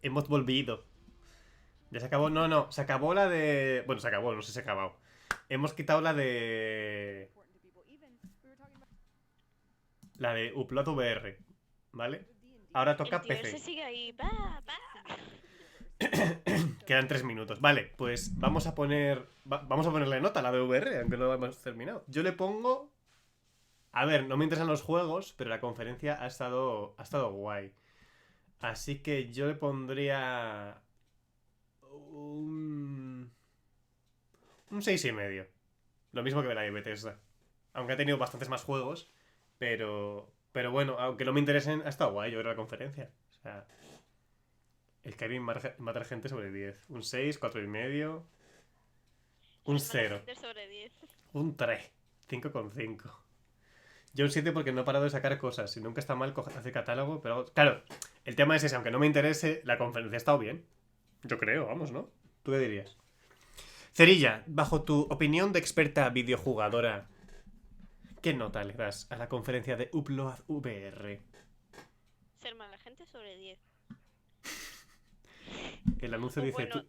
Hemos volvido. ¿Ya se acabó? No, no. Se acabó la de... Bueno, se acabó, no sé si se ha acabado. Hemos quitado la de... La de Upload VR. ¿Vale? Ahora El toca tío ese PC. sigue ahí. Va, va. Quedan 3 minutos. Vale, pues vamos a poner... vamos a ponerle nota a la de VR, aunque no lo hemos terminado. Yo le pongo... A ver, no me interesan los juegos, pero la conferencia ha estado guay. Así que yo le pondría... Un 6,5. Lo mismo que la de Bethesda. Aunque ha tenido bastantes más juegos. Pero bueno, aunque no me interesen, ha estado guay yo creo la conferencia. O sea, Skyrim matar gente sobre 10. Un 6, 4,5. Un Son mala 0. gente sobre 10. Un 3. 5,5. Yo un 7 porque no he parado de sacar cosas. Y nunca está mal hacer catálogo. Pero claro, el tema es ese. Aunque no me interese, la conferencia ha estado bien. Yo creo, vamos, ¿no? ¿Tú qué dirías? Cerilla, bajo tu opinión de experta videojugadora, ¿qué nota le das a la conferencia de Upload VR? Ser mala gente sobre 10. El anuncio O dice... bueno,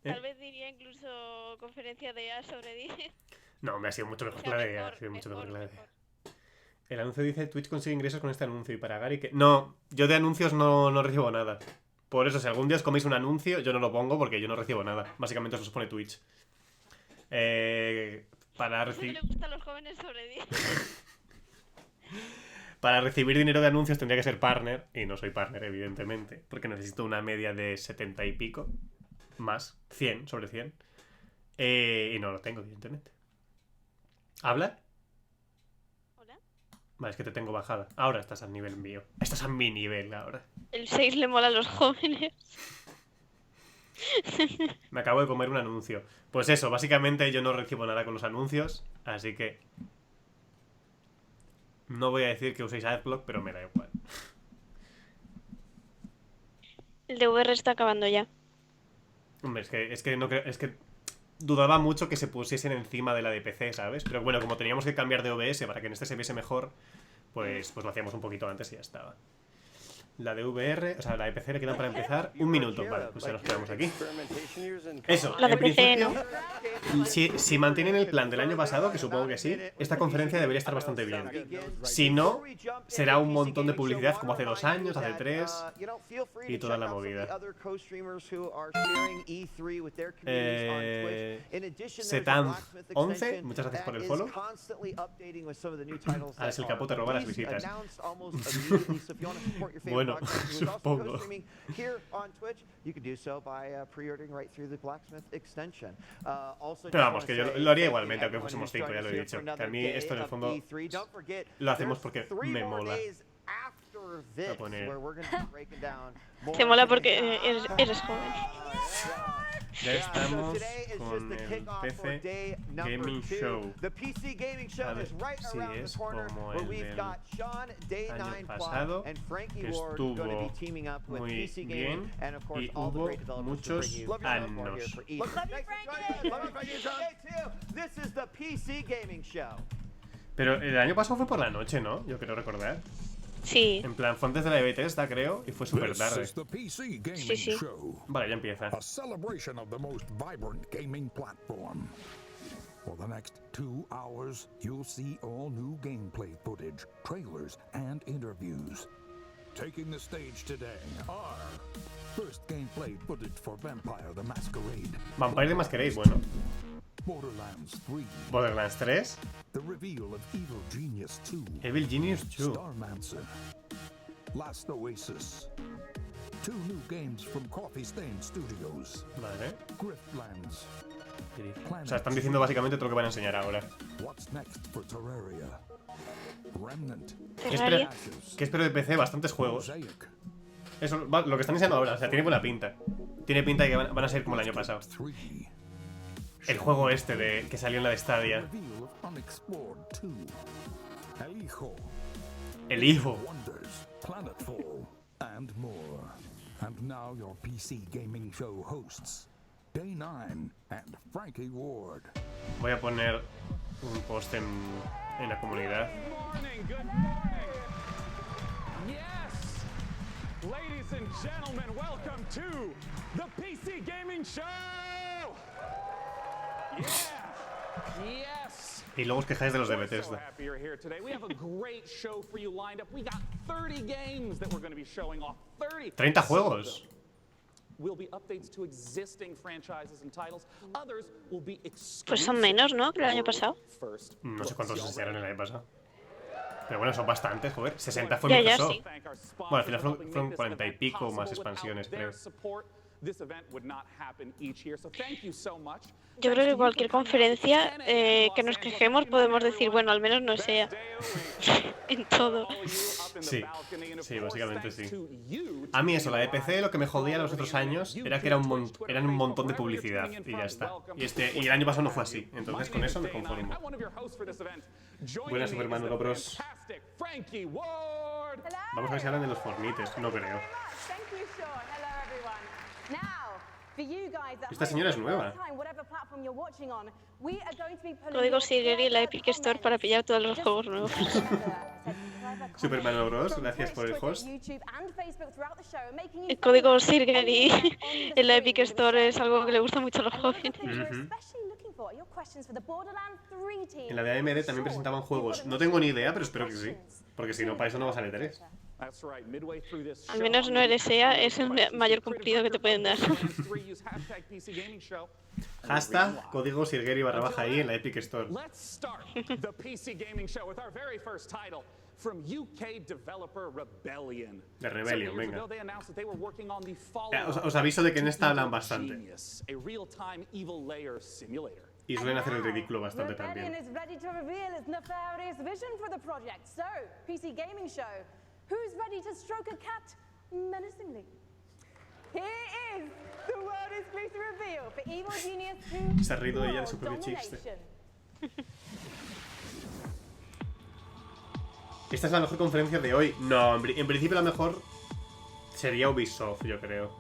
¿Eh? tal vez diría incluso conferencia de A sobre 10. No, me ha sido mucho O mejor que sea, la de... mejor, Ha sido mucho mejor mejor, que la de... mejor. El anuncio dice Twitch consigue ingresos con este anuncio y para Gary que... No, yo de anuncios no recibo nada. Por eso, si algún día os coméis un anuncio, yo no lo pongo porque yo no recibo nada. Básicamente os los pone Twitch. Para Eso recibir... le gusta a los jóvenes sobre 10. Para recibir dinero de anuncios tendría que ser partner. Y no soy partner, evidentemente. Porque necesito una media de 70 y pico. Más. 100 sobre 100. Y no lo tengo, evidentemente. ¿Habla? Hola. Vale, es que te tengo bajada. Ahora estás al nivel mío. Estás a mi nivel ahora. El 6 le mola a los jóvenes. Me acabo de comer un anuncio. Pues eso, básicamente yo no recibo nada con los anuncios. Así que... No voy a decir que uséis Adblock, pero me da igual. El de VR está acabando ya. Hombre, es que no creo... Es que dudaba mucho que se pusiesen encima de la de PC, ¿sabes? Pero bueno, como teníamos que cambiar de OBS para que en este se viese mejor, pues lo hacíamos un poquito antes y ya estaba. La de VR, o sea, la de PC le queda para empezar 1 minuto. Vale, pues ya nos quedamos aquí. Eso, La de en PC, principio, si mantienen el plan del año pasado, que supongo que sí, esta conferencia debería estar bastante bien. Si no, será un montón de publicidad como hace 2 años, hace 3 y toda la movida. Setan 11, muchas gracias por el follow. Ahora es el capó te roba las visitas. Bueno, supongo. Pero vamos, que yo lo haría igualmente, aunque fuésemos 5, ya lo he dicho. Que a mí esto en el fondo lo hacemos porque me mola. Voy a poner... Te mola porque eres joven. Ya estamos con el PC Gaming Show. A ver si es como el del año pasado, que estuvo muy bien y hubo muchos años. Pero el año pasado fue por la noche, ¿no? Yo quiero recordar. Sí. En plan, fue antes de la de Bethesda, creo, y fue súper tarde. Sí, sí. Vale, ya empieza. A celebration of the most vibrant gaming platform. For the next 2 hours, you'll see all new gameplay footage, trailers, and interviews. Taking the stage today are first gameplay footage for Vampire the Masquerade. Vampire the Masquerade, bueno. Borderlands 3. Borderlands 3. The reveal of Evil Genius 2. Evil Genius 2. Starmancer. Last Oasis. 2 new games from Coffee Stain Studios. Vale. Griftlands. O sea, están diciendo básicamente todo lo que van a enseñar ahora. What's next for Terraria? Remnant. Terraria. ¿Qué espero de PC? Bastantes juegos. Mosaic. Eso, lo que están enseñando ahora, o sea, tiene buena pinta. Tiene pinta de que van a ser como el año pasado. 3. El juego este que salió en la de Stadia. Reveal of Unexplored 2. El Hijo. El hijo. Wonders. Planetfall. And more. And now your PC gaming show hosts. Day 9 and Frankie Ward. Voy a poner un post en la comunidad. Ladies and gentlemen, welcome to the PC Gaming Show. Yeah. Yes. Y luego os quejáis de los de We're so Bethesda. happy you're here today. We have a great show for you lined up. We got 30 games that we're going to be showing off. 30 juegos. Will be updates to existing franchises and titles. Others will be Pues son menos, ¿no? Que el año pasado. first. No sé cuántos hicieron el año pasado. Pero bueno, son bastantes, joder. 60 fue Ya, mi ya, caso. sí. Bueno, al final fueron 40 y pico más expansiones, creo. Yo creo que cualquier conferencia que nos quejemos podemos decir, bueno, al menos no sea en todo. Sí, sí, básicamente sí. A mí eso, la de PC, lo que me jodía los otros años era que eran un montón de publicidad y ya está. Y el año pasado no fue así, entonces con eso me conformo. Buena Super Mario Bros. Vamos a ver si hablan de los Fornites, no creo. Esta señora es nueva. Código Sigeri en la Epic Store para pillar todos los juegos nuevos. Super Mario Bros, gracias por el host. El código Sigeri en la Epic Store es algo que le gusta mucho a los jóvenes. En la de AMD también presentaban juegos. No tengo ni idea, pero espero que sí. Porque si no, para eso no va a salir 3. Al menos no eres EA, es el mayor cumplido que te pueden dar. Hashtag código Sirgeri /i en la Epic Store. De Rebellion, venga. Os aviso de que en esta hablan bastante. Y suelen hacer el ridículo bastante también. Who's ready to stroke a cat menacingly? Here is the world exclusive reveal for Evil Genius 2. Se ha reído ella de su propio chiste. Esta es la mejor conferencia de hoy. No, en principio la mejor sería Ubisoft, yo creo.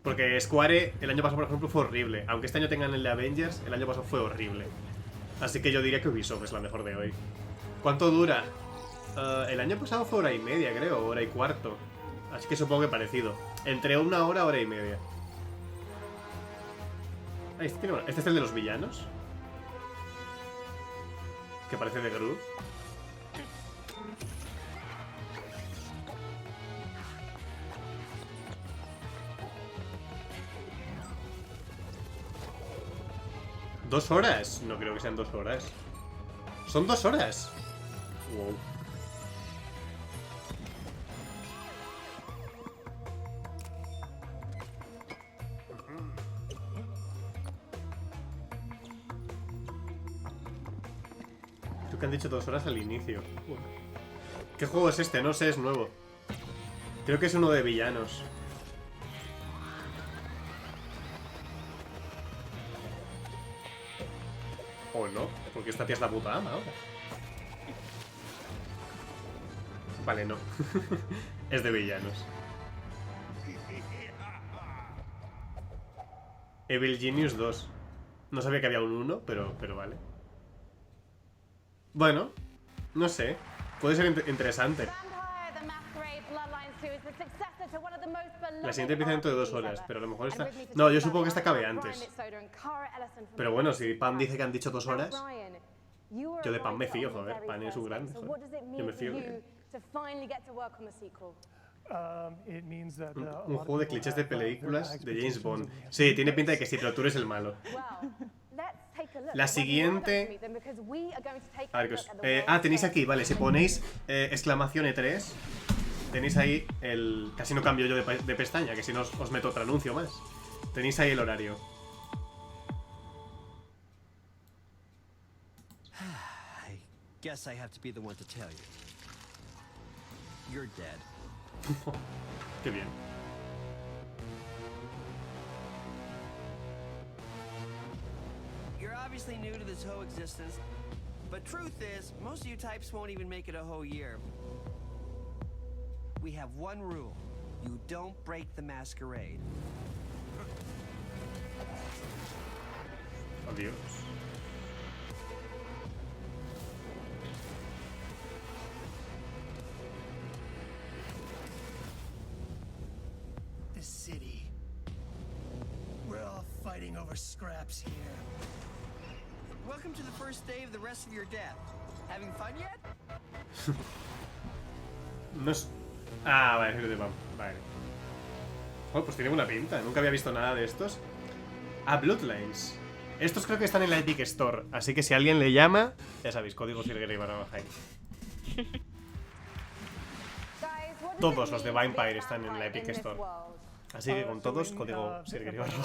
Porque Square el año pasado, por ejemplo, fue horrible. Aunque este año tengan el de Avengers, el año pasado fue horrible. Así que yo diría que Ubisoft es la mejor de hoy. ¿Cuánto dura? El año pasado fue 1h30, creo, 1h15. Así que supongo que parecido. Entre 1 hora, 1h30. Ah, este es el de los villanos. Que parece de Groot. ¿2 horas? No creo que sean 2 horas. ¿Son 2 horas? Wow. Creo que han dicho 2 horas al inicio. ¿Qué juego es este? No sé, es nuevo. Creo que es uno de villanos. ¿O no? Porque esta tía es la puta ama ahora. Vale, no. Es de villanos. Evil Genius 2. No sabía que había un 1, pero vale. Bueno, no sé. Puede ser interesante. La siguiente empieza dentro de 2 horas, pero a lo mejor está... No, yo supongo que esta acabe antes. Pero bueno, si Pam dice que han dicho 2 horas... Yo de Pam me fío, joder. Pam es un grande, joder. Yo me fío de... Un juego de clichés de películas de James Bond. Sí, tiene pinta de que sí, pero tú eres el malo. La siguiente... A ver, tenéis aquí, vale, si ponéis exclamación E3, tenéis ahí el... Casi no cambio yo de pestaña, que si no os meto otro anuncio más. Tenéis ahí el horario. I guess I have to be the one to tell you. You're dead. Qué bien. You're obviously new to this whole existence, but truth is, most of you types won't even make it a whole year. We have one rule. You don't break the masquerade. Adiós. city. We're all fighting over scraps here. Welcome to the first day of the rest of your death. Having fun yet? No es... Ah, vale, es de Vamp. Vale. Oh, pues tiene buena pinta. Nunca había visto nada de estos. Ah, Bloodlines. Estos creo que están en la Epic Store. Así que si alguien le llama, ya sabéis, código Cirgeri/Jaime. Todos los de Vampire están en la Epic Store. Así que con todos, código Cirgeri/Jaime.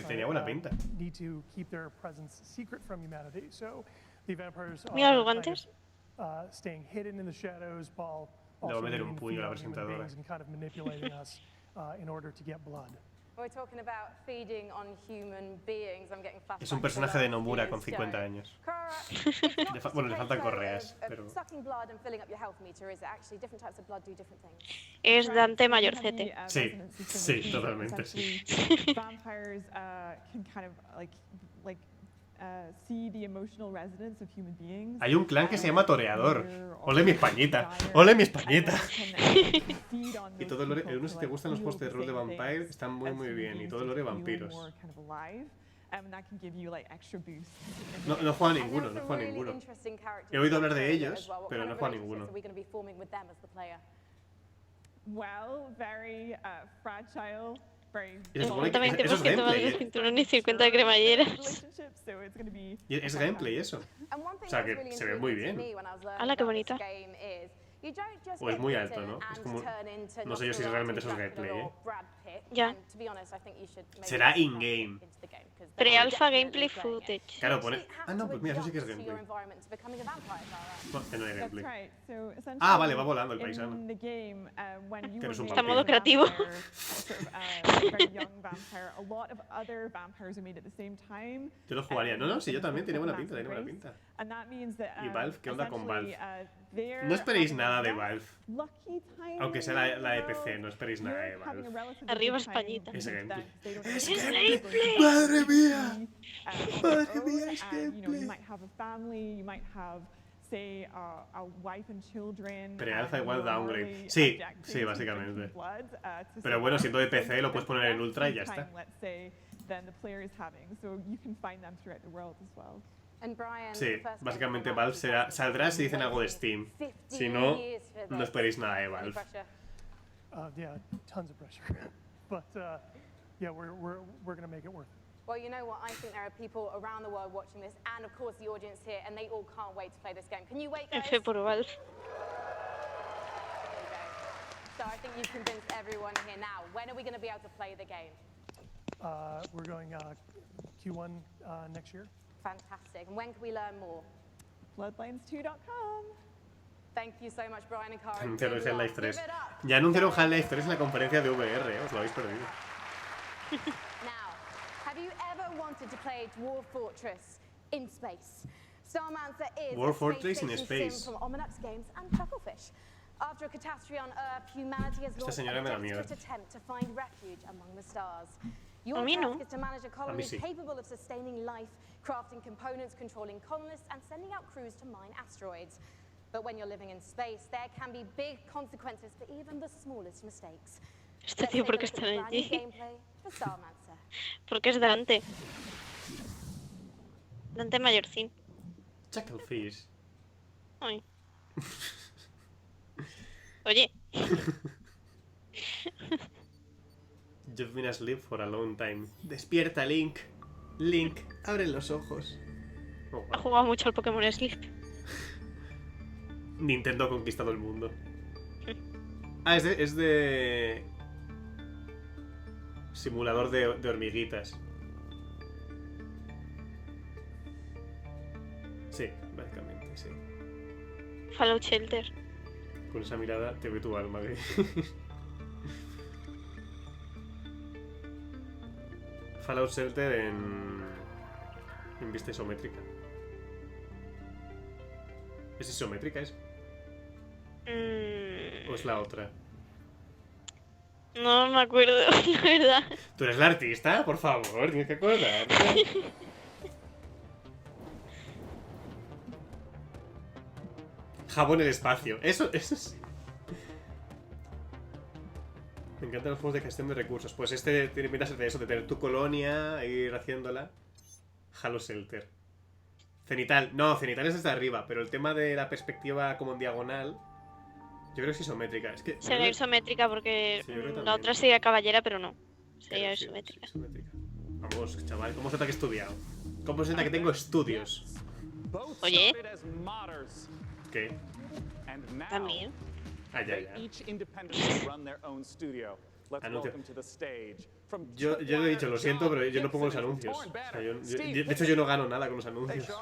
Tenía buena pinta. Mira los guantes. Le voy a meter un puño a la presentadora. Es un personaje de Nomura con 50 años. Bueno, le faltan correas, pero... Es Dante mayorcete. Sí, sí, totalmente, sí. Vampires can kind of see the emotional resonance of human beings. Hay un clan que se llama Toreador. Ole mi Españita. Ole mi Españita. Y todo el lore, no sé si te gustan los juegos de rol de Vampire, están muy muy bien. Y todo el lore de vampiros. No he jugado a ninguno, no he jugado a ninguno. He oído hablar de ellos, pero no he jugado a ninguno. Well, very fragile. Y se supone que 20% eso es de gameplay. cinturones y 50 de cremalleras. Y es gameplay eso. O sea que se ve muy bien. ¡Hala, qué bonita! O es muy alto, ¿no? Es como... No sé yo si realmente eso es gameplay, ¿eh? Ya. Será in-game. Pre-alpha gameplay footage. Claro, pone... Ah, no, pues mira, eso sí que es gameplay. No, que no hay gameplay. Ah, vale, va volando el paisano. Pero es un Está en vampiro. modo creativo. Yo lo jugaría. No, no, sí, yo también. Tiene buena pinta, tiene buena pinta. ¿Y Valve? ¿Qué onda con Valve? No esperéis nada de Valve. Aunque sea la de PC, no esperéis nada de Valve. Arriba Españita. Es gameplay. ¡Es gameplay! ¡Madre mía! ¡Madre mía, es gameplay! Pre-alpha igual downgrade. Sí, sí, básicamente. Pero bueno, siendo de PC lo puedes poner en ultra y ya está. Sí, básicamente Valve saldrá si dicen algo de Steam. Si no, no esperéis nada de Valve. Yeah, tons of pressure. But yeah, we're going to make it worth it. Well, you know what? I think there are people around the world watching this, and of course the audience here, and they all can't wait to play this game. Can you wait, guys? F por Valve. So I think you've convinced everyone here now. When are we going to be able to play the game? We're going Q1 next year. Fantastic. And when can we learn more? Bloodlines2.com. Thank you so much, Brian and Cara. Anunciaron Half-Life 3. Ya anunciaron Half-Life 3 en la conferencia de VR, os lo habéis perdido. Now, have you ever wanted to play Dwarf Fortress in space? Starmancer is Dwarf a Fortress in space space. sim from Ominux Games and Chucklefish. After a catastrophe on Earth, humanity has launched señora a me da miedo. desperate attempt to find refuge among the stars. Your A mí no. task is to manage a colony sí. capable of sustaining life, crafting components, controlling colonists, and sending out crews to mine asteroids. But when you're living in space, there can be big consequences for even the smallest mistakes. Este tío, ¿por qué está allí? Gameplay for Starmancer. Porque es Dante. Dante mayorcín. Chucklefish. Ay. Oye. You've been asleep for a long time. Despierta, Link. Link, abre los ojos. Oh, Ha wow. jugado mucho al Pokémon Sleep. Nintendo ha conquistado el mundo. Ah, es de... Simulador de hormiguitas. Sí, básicamente, sí. Fallout Shelter. Con esa mirada te ve tu alma. Fallout Shelter en vista isométrica. ¿Es isométrica eso? ¿O es la otra? No me acuerdo, la verdad. ¿Tú eres la artista? Por favor, tienes que acordarte. Jabón en el espacio. Eso es... Me encantan los juegos de gestión de recursos. Pues este tiene pinta de eso, de tener tu colonia, e ir haciéndola. Halo Shelter. Cenital. No, Cenital es desde arriba, pero el tema de la perspectiva como en diagonal... Yo creo que es isométrica. Es que... Será isométrica porque Sí, yo creo que la también. otra sería caballera, pero no. Sería Claro, sí, isométrica. sí, isométrica. Vamos, chaval, ¿cómo se nota que he estudiado? ¿Cómo se nota que tengo estudios? Oye. ¿Qué? También. Ah, ya, ya. Anuncio. Yo lo he dicho, lo siento, pero yo no pongo los anuncios. O sea, de hecho, yo no gano nada con los anuncios.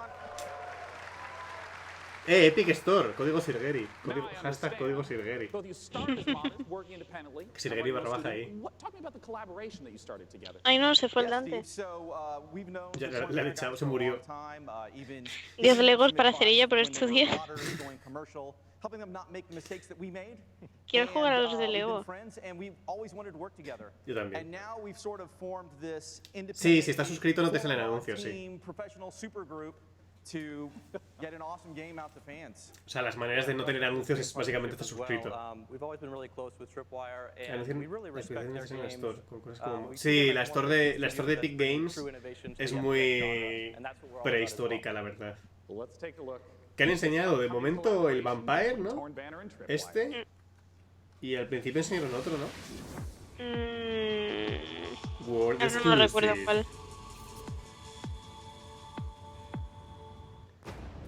Epic Store, código Sirgeri. Hashtag código Sirgeri. Sirgeri / ahí. Ay, no, se fue el Dante. Ya le han echado, se murió. 10 legos para Cerilla por estudiar. Quiero jugar a los de Lego. Yo también. Sí, si estás suscrito no te salen anuncios, sí. O sea, las maneras de no tener anuncios es básicamente estar suscrito. Sí, la store de Epic Games es muy prehistórica, la verdad. ¿Qué han enseñado? De momento el Vampire, ¿no? Este. Y al principio enseñaron otro, ¿no? World Ahora no recuerdo cuál.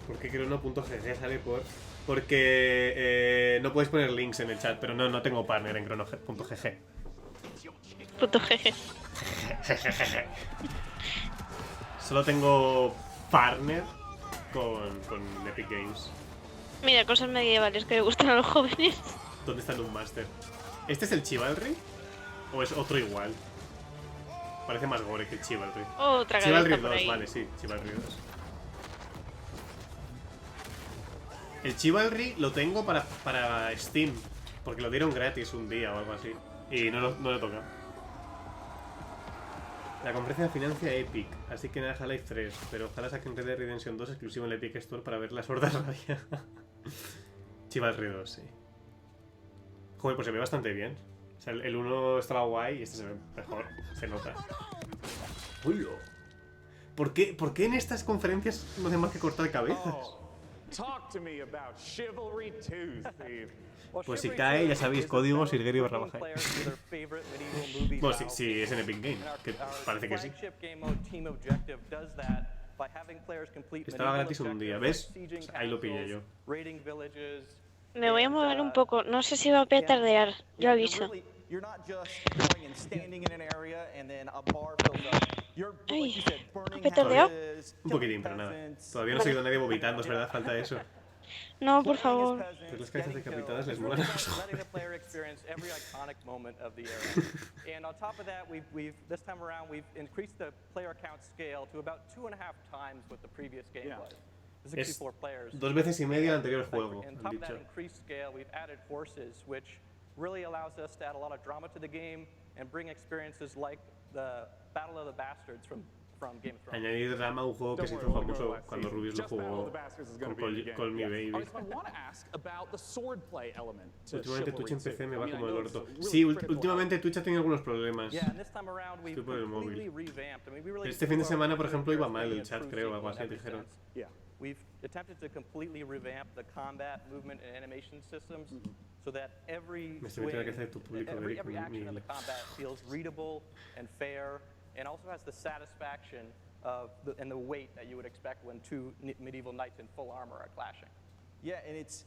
¿Por qué crono.gg sale por...? Porque no puedes poner links en el chat, pero no tengo partner en crono.gg. Puto jeje. Solo tengo partner con Epic Games. Mira, cosas medievales que le gustan a los jóvenes. ¿Dónde está un Master? ¿Este es el Chivalry? ¿O es otro igual? Parece más gore que el Chivalry. Otra Chivalry cabeza por 2, ahí. vale, sí, Chivalry 2. El Chivalry lo tengo para Steam, porque lo dieron gratis un día o algo así. Y no lo toca. La conferencia financia Epic, así que nada Half-Life 3, pero ojalá saquen Red Dead Redemption 2 exclusivo en la Epic Store para ver las hordas rabia. Chivalry 2, sí. Joder, pues se ve bastante bien. O sea, el 1 estaba guay y este se ve mejor, se nota. ¡Uy! ¿Por qué en estas conferencias no hacen más que cortar cabezas? Pues si cae, ya sabéis, código Sirgeri /. Bueno, si es en Epic Games, que parece que sí. Estaba gratis un día, ¿ves? Ahí lo pillé yo. Me voy a mover un poco. No sé si va a petardear. Yo aviso. Ay, ¿ha petardeado? Un poquitín, pero nada. Todavía no he oído a nadie vomitando, es verdad, falta eso. No, por favor. Pero las cabezas decapitadas les molan a los jóvenes. Es 2 veces y media el anterior juego, han dicho. Really allows us to add a lot of drama to the game and bring experiences like the Battle of the Bastards from Game of Thrones. Añadir drama a un juego que se hizo famoso cuando Rubius lo jugó con Call Me Baby. Últimamente Twitch en PC me va como el orto. Sí, últimamente Twitch ha tenido algunos problemas. Estoy por el móvil. Este fin de semana, por ejemplo, iba mal el chat, creo, algo así, dijeron. We've attempted to completely revamp the combat, movement, and animation systems so that every swing, every action of the combat feels readable and fair, and also has the satisfaction of and the weight that you would expect when two medieval knights in full armor are clashing. Yeah, and it's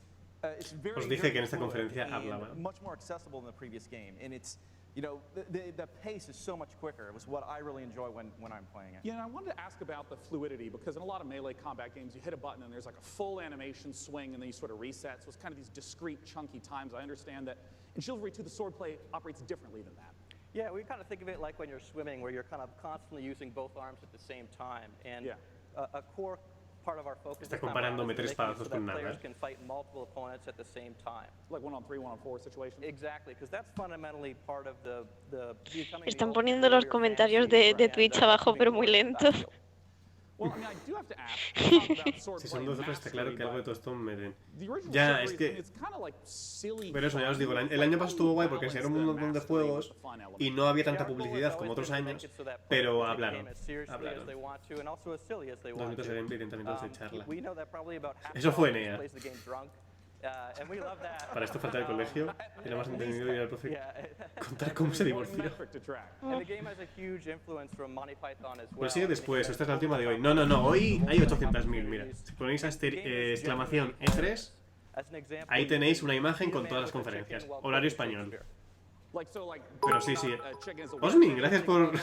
very. Os dije que en esta conferencia hablaba. Much more accessible than the previous game, and it's. You know, the pace is so much quicker. It was what I really enjoy when I'm playing it. Yeah, and I wanted to ask about the fluidity, because in a lot of melee combat games, you hit a button and there's like a full animation swing, and then you sort of reset. So it's kind of these discrete, chunky times. I understand that in Chivalry 2, the swordplay operates differently than that. Yeah, we kind of think of it like when you're swimming, where you're kind of constantly using both arms at the same time. And a core part of our focus Está comparando meter espadazos con nada. Players can fight multiple opponents at the same time. Like 1-on-3, 1-on-4 situation. Exactly, because that's fundamentally part of the Están poniendo los comentarios de Twitch abajo, pero muy lentos. Well, I mean, I do have to ask. Talk about Si swordplay son 2 horas está claro mastery, que algo de but tostón meten. the original Ya, Chivalry, es I mean, que... it's kinda like silly Pero eso, ya os fun. digo, el año pasado estuvo guay porque enseñaron un montón de juegos y no había tanta publicidad como otros años, pero hablaron. 2 minutos de gameplay y 30 minutos de charla. Eso fue Enea. Para esto falta el colegio y lo más entendido ir al profe contar cómo se divorció. Pues sigue después, esta es la última de hoy. No, hoy hay 800.000, mira. Si ponéis exclamación E3, ahí tenéis una imagen con todas las conferencias. Horario español. Pero sí. Osmin, gracias por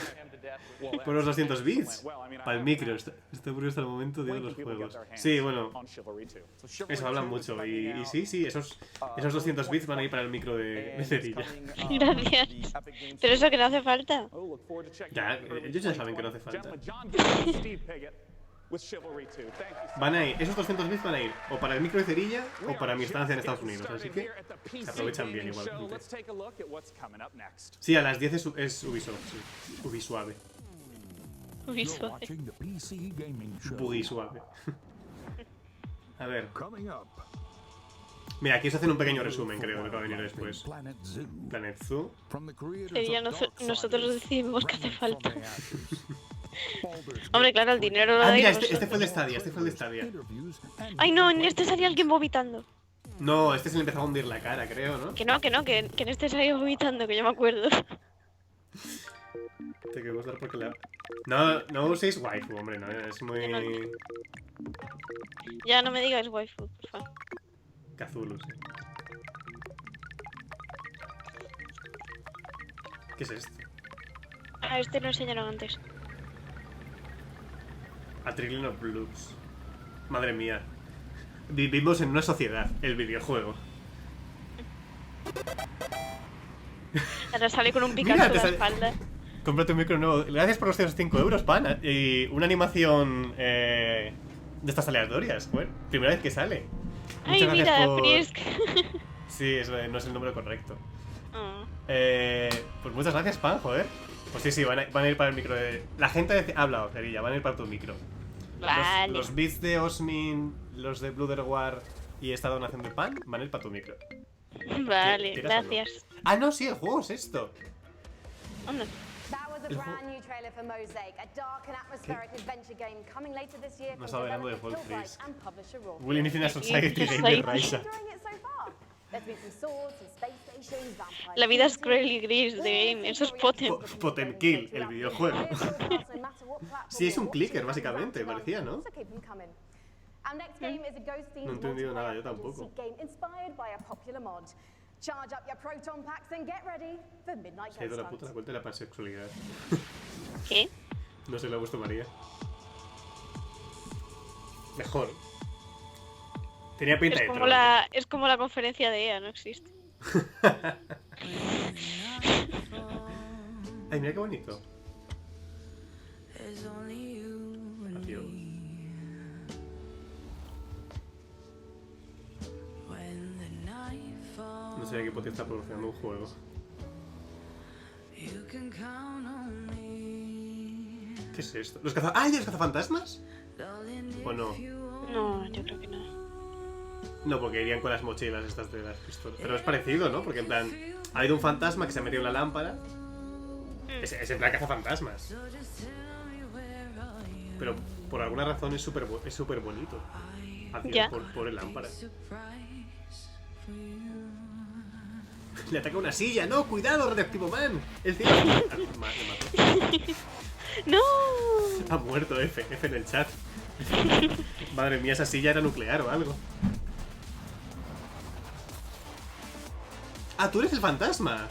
los 200 bits. Para el micro, este ocurrió hasta el momento de los juegos. Sí, bueno, eso hablan mucho. Y sí, esos 200 bits van a ir para el micro de Cerilla. Gracias. Pero eso que no hace falta. Ya, ellos ya saben que no hace falta. Van a ir, esos 200 bits van a ir o para el micro de Cerilla o para mi estancia en Estados Unidos, así que se aprovechan bien igualmente. Sí, a las 10 es Ubisoft, sí. Ubisuave. Ubisuave. Ubisuave. A ver. Mira, aquí os hacen un pequeño resumen, creo, de lo que va a venir después. Planet Zoo. Sería nosotros decidimos que hace falta. Hombre, claro, el dinero lo Ah, dais mira, vosotros. este fue el de Stadia, Ay, no, en este salía alguien vomitando. No, este se le empezó a hundir la cara, creo, ¿no? Que en este salía vomitando, que yo me acuerdo. Te quiero dar porque la... No uséis waifu, hombre, no, es muy... Ya no me digas waifu, por favor. Cazulu, sí. ¿Qué es esto? Ah, este lo enseñaron antes. A Trillion of Blues. Madre mía. Vivimos en una sociedad, el videojuego. Ahora sale con un Pikachu Mira, en la espalda. Cómprate un micro nuevo. Gracias por los 5 euros, pan. Y una animación de estas aleatorias. Bueno, primera vez que sale. Ay, Muchas mira, gracias por... Frisk. Sí, no es el nombre correcto. Oh. Pues muchas gracias, pan, joder. Pues sí, van a ir para el micro de... La gente ha hablado, Cerilla, van a ir para tu micro. Vale. Los bits de Osmin, los de Blooder War y esta donación de pan van a ir para tu micro. Vale, ¿Tiras gracias. o no? Ah, no, sí, el juego es esto. Anda. No estaba hablando de Wolf Frisk. Will Infinite Society Gamer Raisa. La vida es cruel y gris de game, eso es Potem. Potem Kill, el videojuego. Sí, es un clicker, básicamente, parecía, ¿no? No he entendido nada, yo tampoco. Se ha ido la puta la cuenta de la pansexualidad. ¿Qué? No se le ha gustado María. Mejor. Tenía pinta de troll. Es como la conferencia de EA, no existe. Ay, mira qué bonito. Adiós. No sabía que Poti está promocionando un juego. ¿Qué es esto? ¿Los cazafantasmas? ¿O no? No, yo creo que no. No, porque irían con las mochilas estas de las pistolas. Pero es parecido, ¿no? Porque en plan, ha habido un fantasma que se ha metido en la lámpara. Es en plan cazafantasmas. Pero por alguna razón es súper bonito. Hacia por el lámpara. Le ataca una silla. ¡No! ¡Cuidado, Radioactivo Man! ¡El cielo! Le mató. ¡No! Ha muerto F en el chat. Madre mía, esa silla era nuclear o algo. ¡Ah, tú eres el fantasma!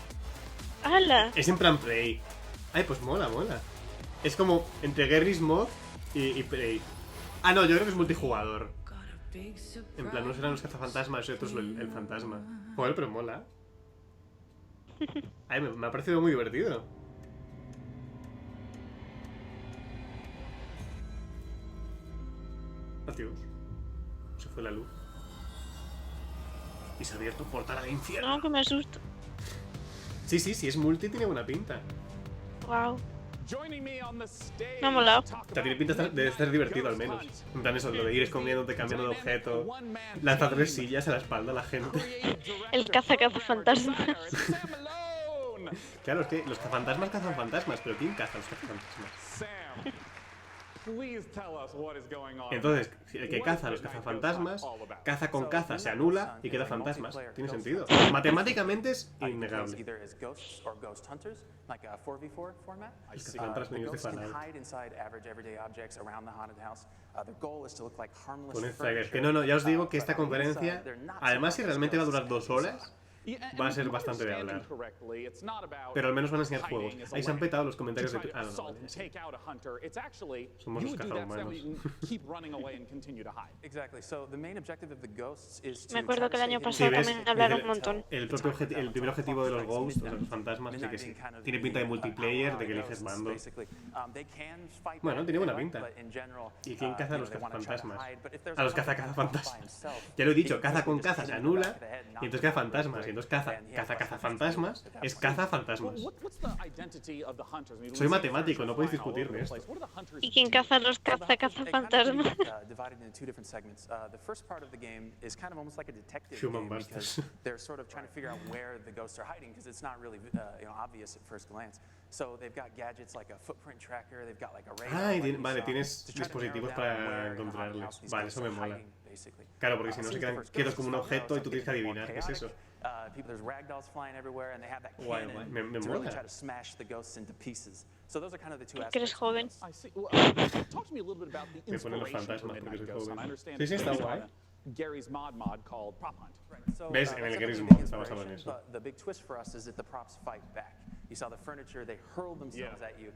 ¡Hala! Es en plan Prey. Ay, pues mola. Es como entre Garry's Mod y Prey. Ah, no, yo creo que es multijugador. En plan, no serán los cazafantasmas, y otros el fantasma. Joder, pero mola. Ay, me ha parecido muy divertido. Adiós. Se fue la luz. Y se ha abierto un portal al infierno. No, que me asusto. Sí, es multi, tiene buena pinta. Wow. Me ha molado. O sea, tiene pinta de ser divertido al menos. En plan eso, lo de ir escondiéndote, cambiando de objeto, lanzar sillas a la espalda a la gente. El caza fantasmas. Claro, es que los cazafantasmas cazan fantasmas, pero ¿quién caza a los cazafantasmas? Entonces, el que caza a los cazafantasmas, caza con caza se anula y queda fantasmas. Tiene sentido. Matemáticamente es innegable. Los cazafantasmas niños de fanal. Poned trailers. Que no, ya os digo que esta conferencia, además si realmente va a durar 2 horas, va a ser bastante de hablar. Pero al menos van a enseñar juegos. Ahí se han petado los comentarios de... Ah, no, vale, sí. Somos los cazahumanos. Me acuerdo que el año pasado ¿ves? también hablaron un montón. El primer objetivo de los ghosts, de los fantasmas, sí que sí. Tiene pinta de multiplayer, de que eliges mando. Bueno, tiene buena pinta. ¿Y quién caza a los cazafantasmas? A los cazafantasmas. Ya lo he dicho, caza con caza se anula y entonces queda fantasmas. Y entonces caza fantasmas es caza fantasmas. Soy matemático, no podéis discutirme esto. ¿Y quién caza a los fantasmas? Human Busters. Ah, vale, tienes dispositivos para encontrarles. Vale, eso me mola. Claro, porque si no se quedan quietos como un objeto y tú tienes que adivinar qué es eso. Guay, guay. Me mola. Que eres joven. Me ponen los fantasmas porque soy joven. Sí, sí, está guay. ¿Ves? En el Gary's Mod está basado en eso.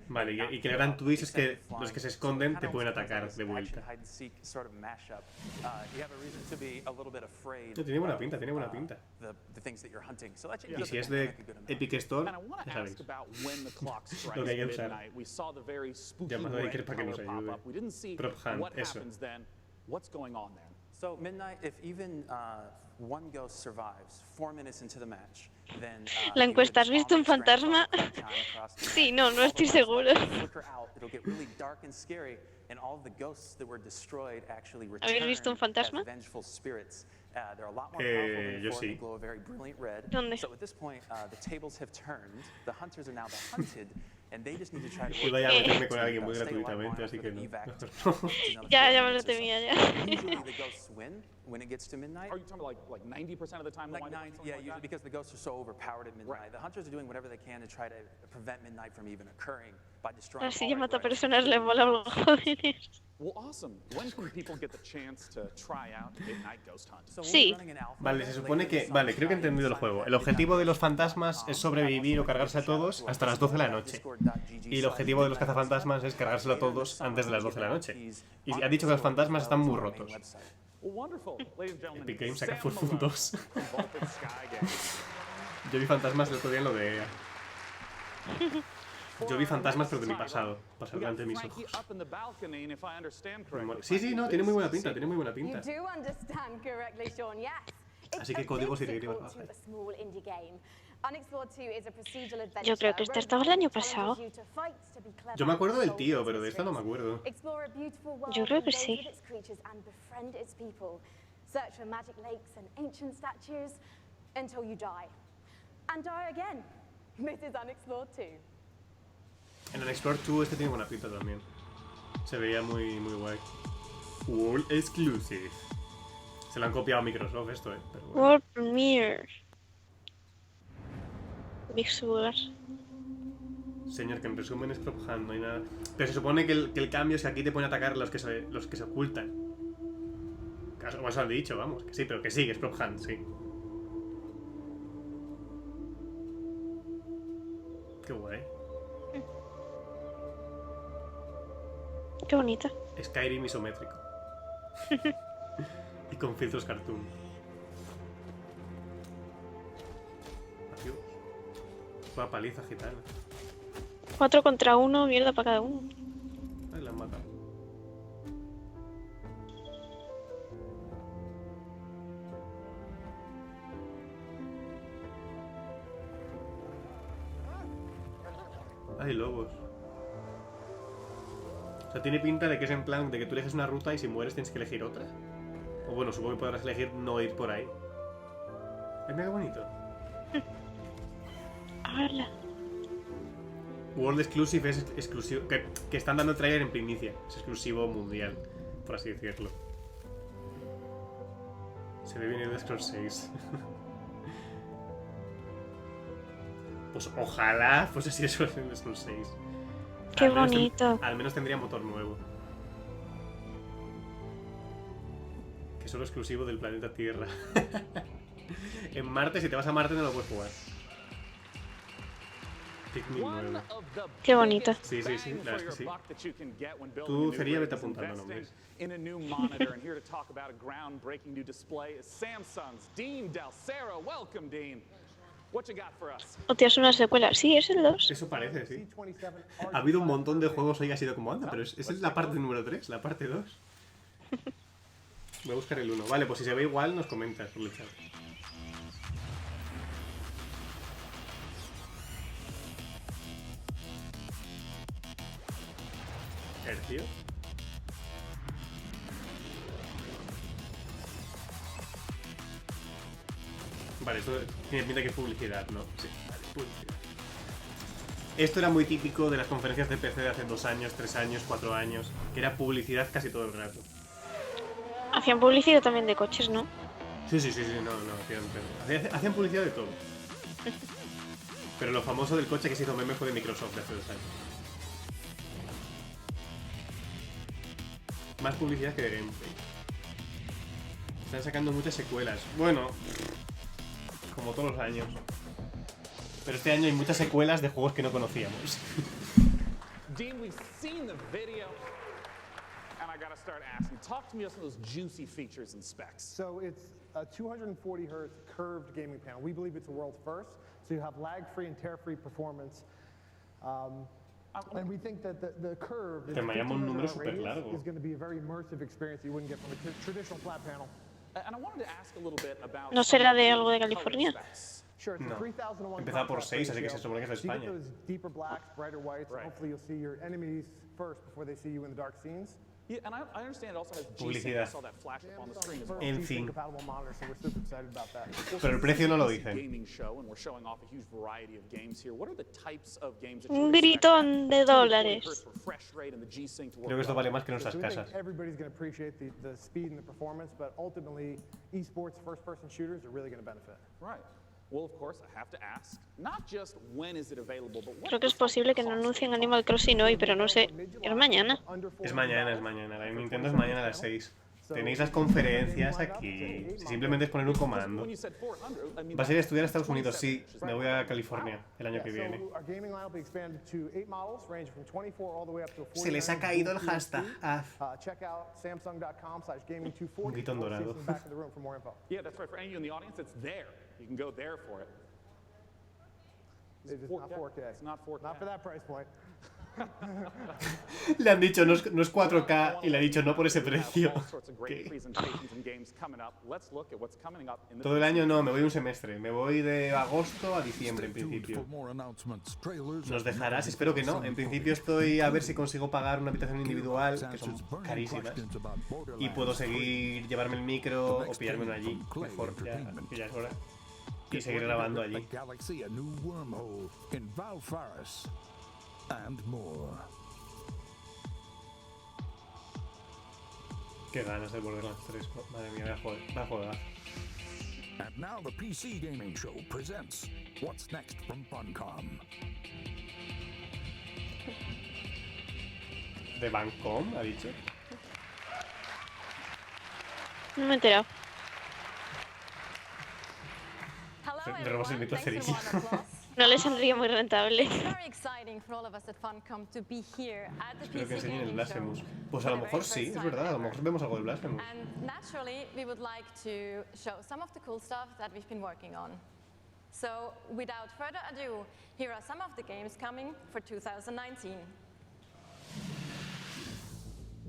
Vale, y que el gran twist es que los que se esconden te pueden atacar de vuelta. No, tiene buena pinta, tiene buena pinta. Y si es de Epic Store, ya sabéis. Lo que hay que usar. Llamado a Iker para que nos ayude. Prop Hunt, eso. So Midnight, if even one ghost survives 4 minutes into the match, then La encuesta, ¿has visto un fantasma? Sí, no estoy seguro. ¿Habéis visto un fantasma? Yo sí. ¿Dónde? Iba a meterme con alguien muy gratuitamente, así que no. Ya me lo temía ya. When it gets to midnight? Are you talking about like 90% of the time? Yeah, usually because the ghosts are so overpowered at midnight. The hunters are doing whatever they can to try to prevent midnight from even occurring by destroying. Así ya mata personas, le mola a los jóvenes. Well, awesome. When can people get the chance to try out Midnight Ghost Hunt? Sí. Vale, se supone que... Vale, creo que he entendido el juego. El objetivo de los fantasmas es sobrevivir o cargarse a todos hasta las 12 de la noche. Y el objetivo de los cazafantasmas es cargárselo a todos antes de las 12 de la noche. Y ha dicho que los fantasmas están muy rotos. Epic Games saca Full 2. Yo vi fantasmas el otro día en lo de EA. Yo vi fantasmas pero de mi pasado. Pasar delante de mis ojos. Sí, no, tiene muy buena pinta, tiene muy buena pinta. Así que códigos y directivas bajas. Yo creo que esta estaba el año pasado. Yo me acuerdo del tío, pero de esta no me acuerdo. Yo creo que sí. En Unexplored 2 este tiene buena pinta también. Se veía muy guay. World Exclusive. Se lo han copiado a Microsoft esto, pero bueno. World Premiere. Big Sugar. Señor, que en resumen es Prop Hunt, no hay nada. Pero se supone que el cambio es que aquí te pueden atacar los que se ocultan. Como os han dicho, vamos. Que sí, pero que sí, que es Prop Hunt, sí. Qué guay. Qué bonita. Skyrim isométrico. Y con filtros cartoon. Adiós. Una paliza gitana. 4 contra 1, mierda para cada uno. Ay, la han matado. Hay lobos. sea, tiene pinta de que es en plan de que tú eliges una ruta y si mueres tienes que elegir otra. O bueno, supongo que podrás elegir no ir por ahí. Es mega bonito. ¡Hala! World Exclusive es exclusivo. Que están dando el trailer en primicia. Es exclusivo mundial, por así decirlo. Se ve bien el Scrolls 6. Pues ojalá fuese así eso en el Scrolls 6. ¡Qué bonito! Al menos tendría motor nuevo. Que es solo exclusivo del planeta Tierra. En Marte, si te vas a Marte no lo puedes jugar. Pikmin 9. Qué bonito. Sí, sí, sí, la verdad es que sí. Tú, Cería, vete apuntando nombres. In a new monitor, and here to talk about a groundbreaking new display is Samsung's Dean Dalcero. Welcome, Dean. What you got for us? Hostia, es una secuela. Sí, es el 2. Eso parece, sí. Ha habido un montón de juegos hoy que ha sido como anda, pero es la parte número 3, la parte 2. Voy a buscar el 1. Vale, pues si se ve igual nos comentas por el chat. Hercio. Vale, esto tiene pinta que es publicidad, ¿no? Sí, vale, publicidad. Esto era muy típico de las conferencias de PC de hace 2 años, 3 años, 4 años, que era publicidad casi todo el rato. Hacían publicidad también de coches, ¿no? Sí, no, hacían publicidad de todo. Pero lo famoso del coche que se hizo meme fue de Microsoft de hace 2 años. Más publicidad que de gameplay. Están sacando muchas secuelas. Bueno, como todos los años. Pero este año hay muchas secuelas de juegos que no conocíamos. Dean, we've seen the video, and I gotta start asking. Talk to me about some of those juicy features and specs. So it's a 240 hertz curved gaming panel. We believe it's a world first. So you have lag-free and tear-free performance. And we think that the curve Te me llama un número súper largo. is going to be a very immersive experience that you wouldn't get from a traditional flat panel. And I wanted to ask a little bit about ¿No será de algo de California? Sure, it's a No. 3001 Empezaba por contrast 6, así que ratio. se supone que es de So you get España. those deeper blacks, brighter whites, and hopefully you'll see your enemies first before they see you in the dark scenes. Yeah, and I understand it also has G-Sync. I Publicidad. saw that flash up on the screen as well. En fin. Compatible monitor, so we're super excited about that. Pero el precio no lo It's a dicen. gaming show, and we're showing off a huge variety of games here. What are the types of games that Un you expect? gritón de 240 dólares. hertz refresh rate and the G-Sync to work Creo que esto well. vale más que nuestras So we think casas. everybody's going to appreciate the speed and the performance, but ultimately, esports first-person shooters are really going to benefit. Right. Well, of course, I have to ask, not just when is it available, but what Creo que es posible que no anuncien Animal Crossing hoy, pero no sé. ¿Es mañana? Es mañana. La de Nintendo es mañana a las 6. Tenéis las conferencias aquí. Si simplemente es poner un comando. when you said 400, I mean, ¿Vas a ir a estudiar a Estados Unidos? Sí, me voy a California el año que viene. So our gaming line will be expanded to 8 models, ranging from 24 all the way up to 49. Se les ha caído el hashtag. Check out samsung.com/gaming240. Un gritón dorado. In the back of the room for more info. yeah, that's right. For any of you in the audience, it's there. You can go there for it. It is not 4K. It's not 4K. Not for that price point. Le han dicho no es 4K y le ha dicho no por ese precio. All sorts of great ¿Qué? presentations and games coming up. Let's look at what's coming up in the Todo el año no, me voy un semestre. Me voy de agosto a diciembre en Stay tuned principio. for more announcements, trailers, ¿Nos and dejarás? Espero que no. En principio estoy a ver si consigo pagar una habitación individual, que son carísimas. Y puedo seguir, llevarme el micro o pillarme uno allí. Mejor, ya es hora. Y seguir grabando allí. Galaxy, a new wormhole in Valfaris, and more. Qué ganas de Borderlands 3. Madre mía, va a jugar. And now the PC Gaming Show presents What's Next from Funcom. ¿De Bancom, ha dicho? No me he enterado. Le robas el mito a Cerilla. No le saldría muy rentable. Very exciting for all of us at Funcom to be here at the Espero que PC enseñen el Gaming Blasphemous. Show. Pues a lo mejor sí, es verdad. A lo mejor vemos algo de Blasphemous. And naturally, we would like to show some of the cool stuff that we've been working on. So, without further ado, here are some of the games coming for 2019.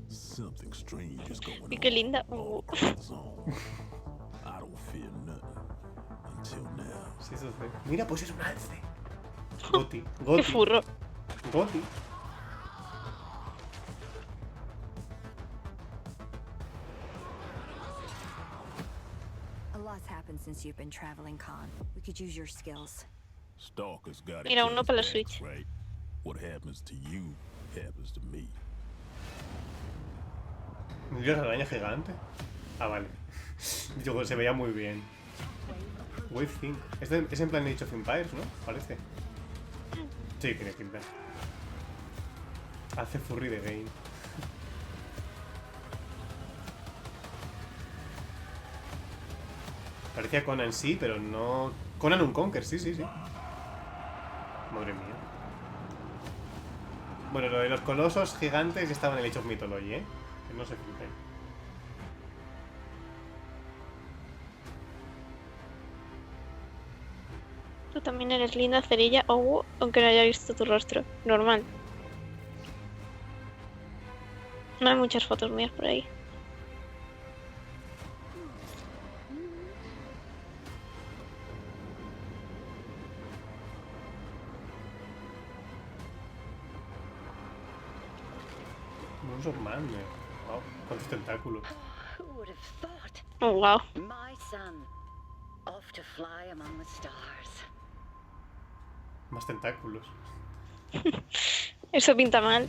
Something strange is going Y qué on. linda. I don't feel nothing until now. Sí, eso fue. Mira, pues es un alce. Goti. Qué furro. Goti. since you've been traveling, Con. We could use your skills. Stalker's got it. Mira, uno para la Switch. Right. What happens to you happens to me. ¿Dios araña gigante? Ah, vale. Digo, se veía muy bien. Wave 5. Es en plan Age of Empires, ¿no? Parece. Sí, tiene pinta. Hace furry de game. Parecía Conan, sí, pero no... Conan Unconquer, sí. Madre mía. Bueno, lo de los colosos gigantes estaba en el Age of Mythology, ¿eh? Que no se flipen. Tú también eres linda, Cerilla, aunque no haya visto tu rostro. Normal. No hay muchas fotos mías por ahí. Monster Man, wow, cuántos tentáculos. Who would have thought? Oh, wow. My son, off to fly among the stars. Más tentáculos. Eso pinta mal.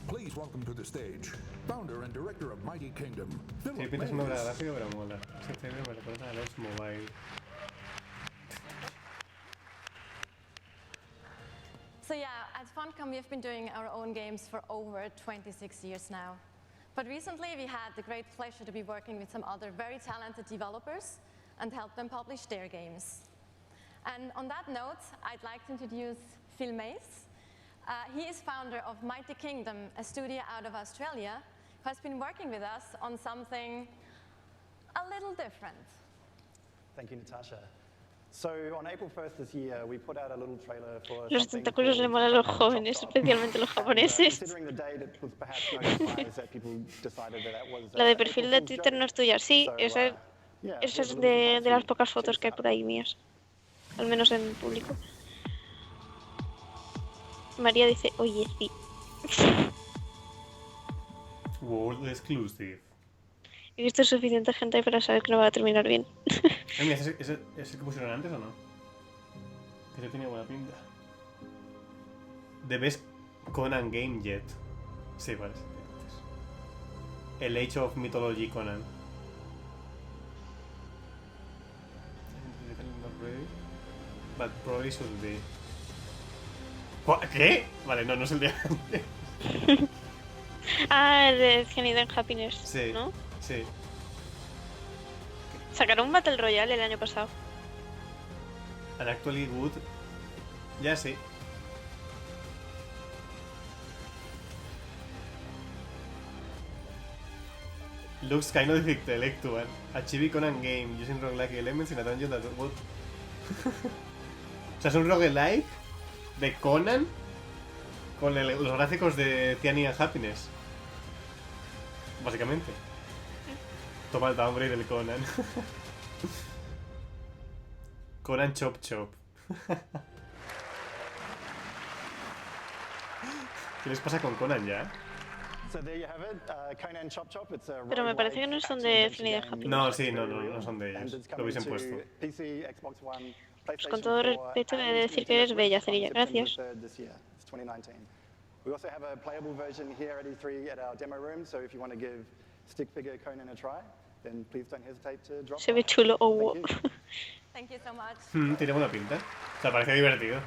Please welcome to the stage, founder and director of Mighty Kingdom. Sí, pintas una obra gráfica, pero mola. Ese cerebro me recuerda a los mobile. So yeah, at Funcom we've been doing our own games for over 26 years now. But recently we had the great pleasure to be working with some other very talented developers and help them publish their games. And on that note, I'd like to introduce Phil Mace. He is founder of Mighty Kingdom, a studio out of Australia, who has been working with us on something a little different. Thank you, Natasha. So on April 1st this year, we put out a little trailer for Los tentáculos le molan a los jóvenes, especialmente los japoneses. La de perfil de Twitter no es tuya, sí, esa es de las pocas fotos que hay por ahí mías. Al menos en público. María dice, oye, sí. World Exclusive. He visto suficiente gente para saber que no va a terminar bien. Mira, ¿ese que pusieron antes o no? Que se tenía buena pinta. The Best Conan Game Yet. Sí, vale. El Age of Mythology Conan. Not ready, but probably should be. ¿Qué? Vale, no es el de antes. Ah, el de Genial and Happiness, sí, ¿no? Sí. Sacaron un Battle Royale el año pasado. And actually good. Ya sí. Looks kind of intellectual. Achieve Conan game using roguelike elements in a dungeon that would... O sea, es un roguelike de Conan con los gráficos de Cian and Happiness. Básicamente. Toma el downgrade del Conan. Conan Chop Chop. ¿Qué les pasa con Conan ya? Pero me parece que no son de Cian and Happiness. No, sí, no son de ellos. Lo hubiesen puesto. Pues con todo respeto, he de decir que eres bella, Cerilla. Gracias. We also have a playable version here at E3 at our demo room, so if you want to give stick figure Conan a try, then please don't hesitate to drop. Se ve chulo, oh. Thank you so much. Tiene buena pinta. O sea, parece divertido.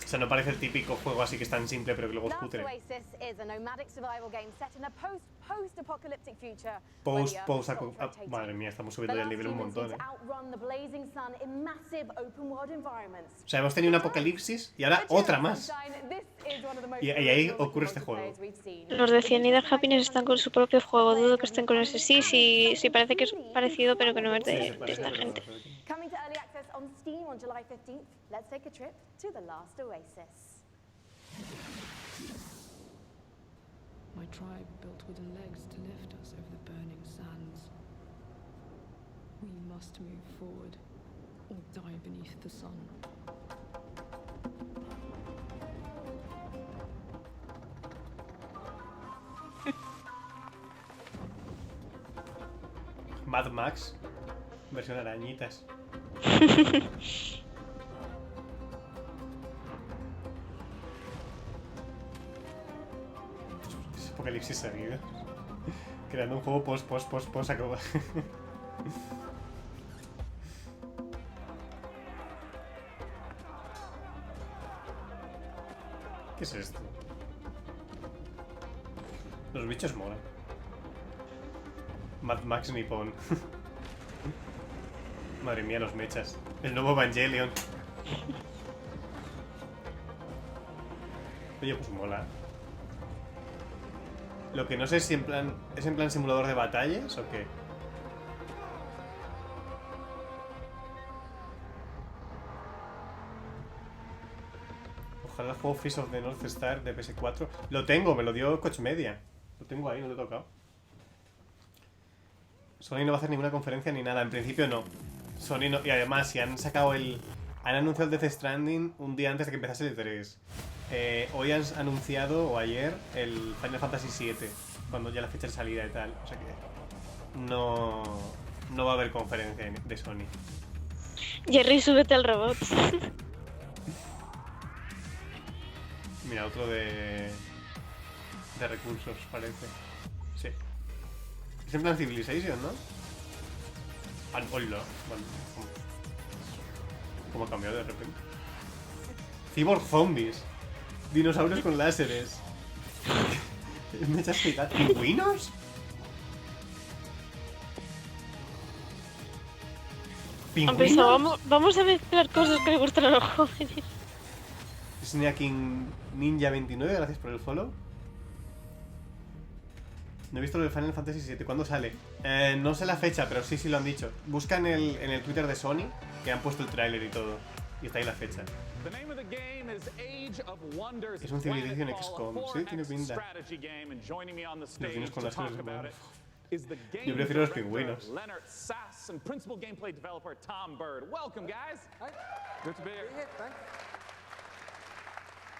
O sea, no parece el típico juego así que es tan simple pero que luego es cutre. Madre mía, estamos subiendo ya el nivel un montón, O sea, hemos tenido un apocalipsis y ahora otra más. Y ahí ocurre este juego. Los de Cian and Happiness están con su propio juego. Dudo que estén con ese. Sí, parece que es parecido, pero que no es de esta gente. Coming to early access on Steam on July 15th, let's take a trip to the last oasis. My tribe built wooden legs to lift us over the burning sands. We must move forward or die beneath the sun. Mad Max, versión arañitas. Es apocalipsis seguido. Creando un juego post. ¿Qué es esto? Los bichos molan. Mad Max Nippon. Madre mía, los mechas. El nuevo Evangelion. Oye, pues mola. Lo que no sé es si ¿es en plan simulador de batallas o qué? Ojalá el juego Fist of the North Star de PS4. Lo tengo, me lo dio Coach Media. Lo tengo ahí, no lo he tocado. Sony no va a hacer ninguna conferencia ni nada. En principio no. Sony no. Y además, si han sacado han anunciado el Death Stranding un día antes de que empezase el 3. Hoy han anunciado, o ayer, el Final Fantasy VII. Cuando ya la fecha de salida y tal. O sea que no va a haber conferencia de Sony. Jerry, súbete al robot. Mira, otro de recursos, parece. Sí. Es en plan Civilization, ¿no? Hola. Bueno, ¿cómo ha cambiado de repente? Cyborg zombies. Dinosaurios con láseres. ¿Mechas gigantes? ¿Pingüinos? ¿Pingüinos? Vamos a mezclar cosas que le gustan a los jóvenes. Snacking Ninja 29, gracias por el follow. No he visto lo de Final Fantasy VII. ¿Cuándo sale? No sé la fecha, pero sí lo han dicho. Busca en el Twitter de Sony, que han puesto el tráiler y todo. Y está ahí la fecha. Es un Civilization XCOM. Sí, tiene pinta. Los tienes con las cosas de... Yo prefiero los pingüinos.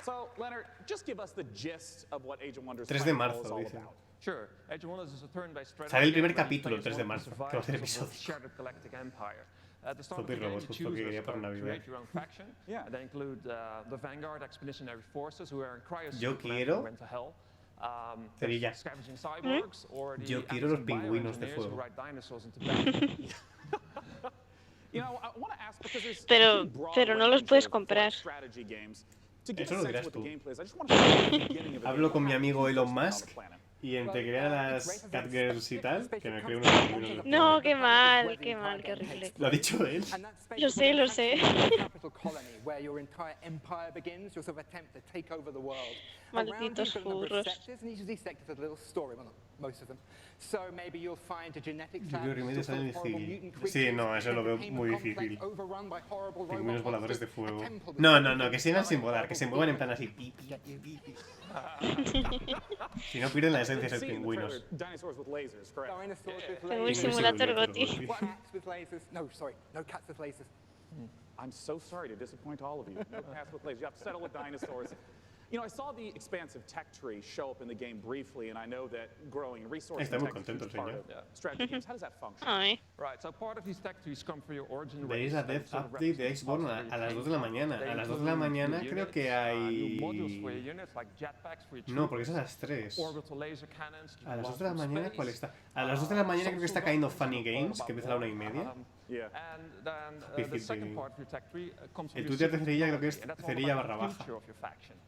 So, Leonard, just give us the gist of what Age of Wonders 3 de marzo, dice. Sure. Age of Wonders is a turn-based strategy. Sale el primer capítulo el 3 de marzo, que va a ser episodio. At the start of the game, you choose to create your own faction. Yeah. They include the Vanguard Expeditionary Forces, who are in cryo Yo quiero... went to hell. Cerilla. Scavenging cyborgs, or the Yo quiero los pingüinos de fuego. Pero no los puedes comprar. Eso lo dirás tú. Hablo con mi amigo Elon Musk y entre crear las Catgirls y tal, que me creo unos pingüinos. No, qué mal, qué horrible. Lo ha dicho él. Lo sé. Malditos furros. Yo creo que Remedios sale difícil. Sí, no, eso lo veo muy difícil. Pingüinos voladores de fuego. No, que sigan sin volar, que se muevan en plan así. Si no pierden la esencia de ser pingüinos. Penguin Simulator Goti. I'm so sorry to disappoint all of you. No cats with lasers. You have to settle with dinosaurs. You know, I saw the expansive tech tree show up in the game briefly, and I know that growing resources is part of strategy games. How does that function? Right, so part of these tech trees come for your origin. Veis la Death Update de Xbox a las 2 de la mañana. A las 2 de la mañana creo que hay... No, porque es a las 3. A las 2 de la mañana, ¿cuál está? A las 2 de la mañana creo que está Kind of Funny Games, que empieza a la 1:30. El Twitter de Cerilla creo que es Cerilla_.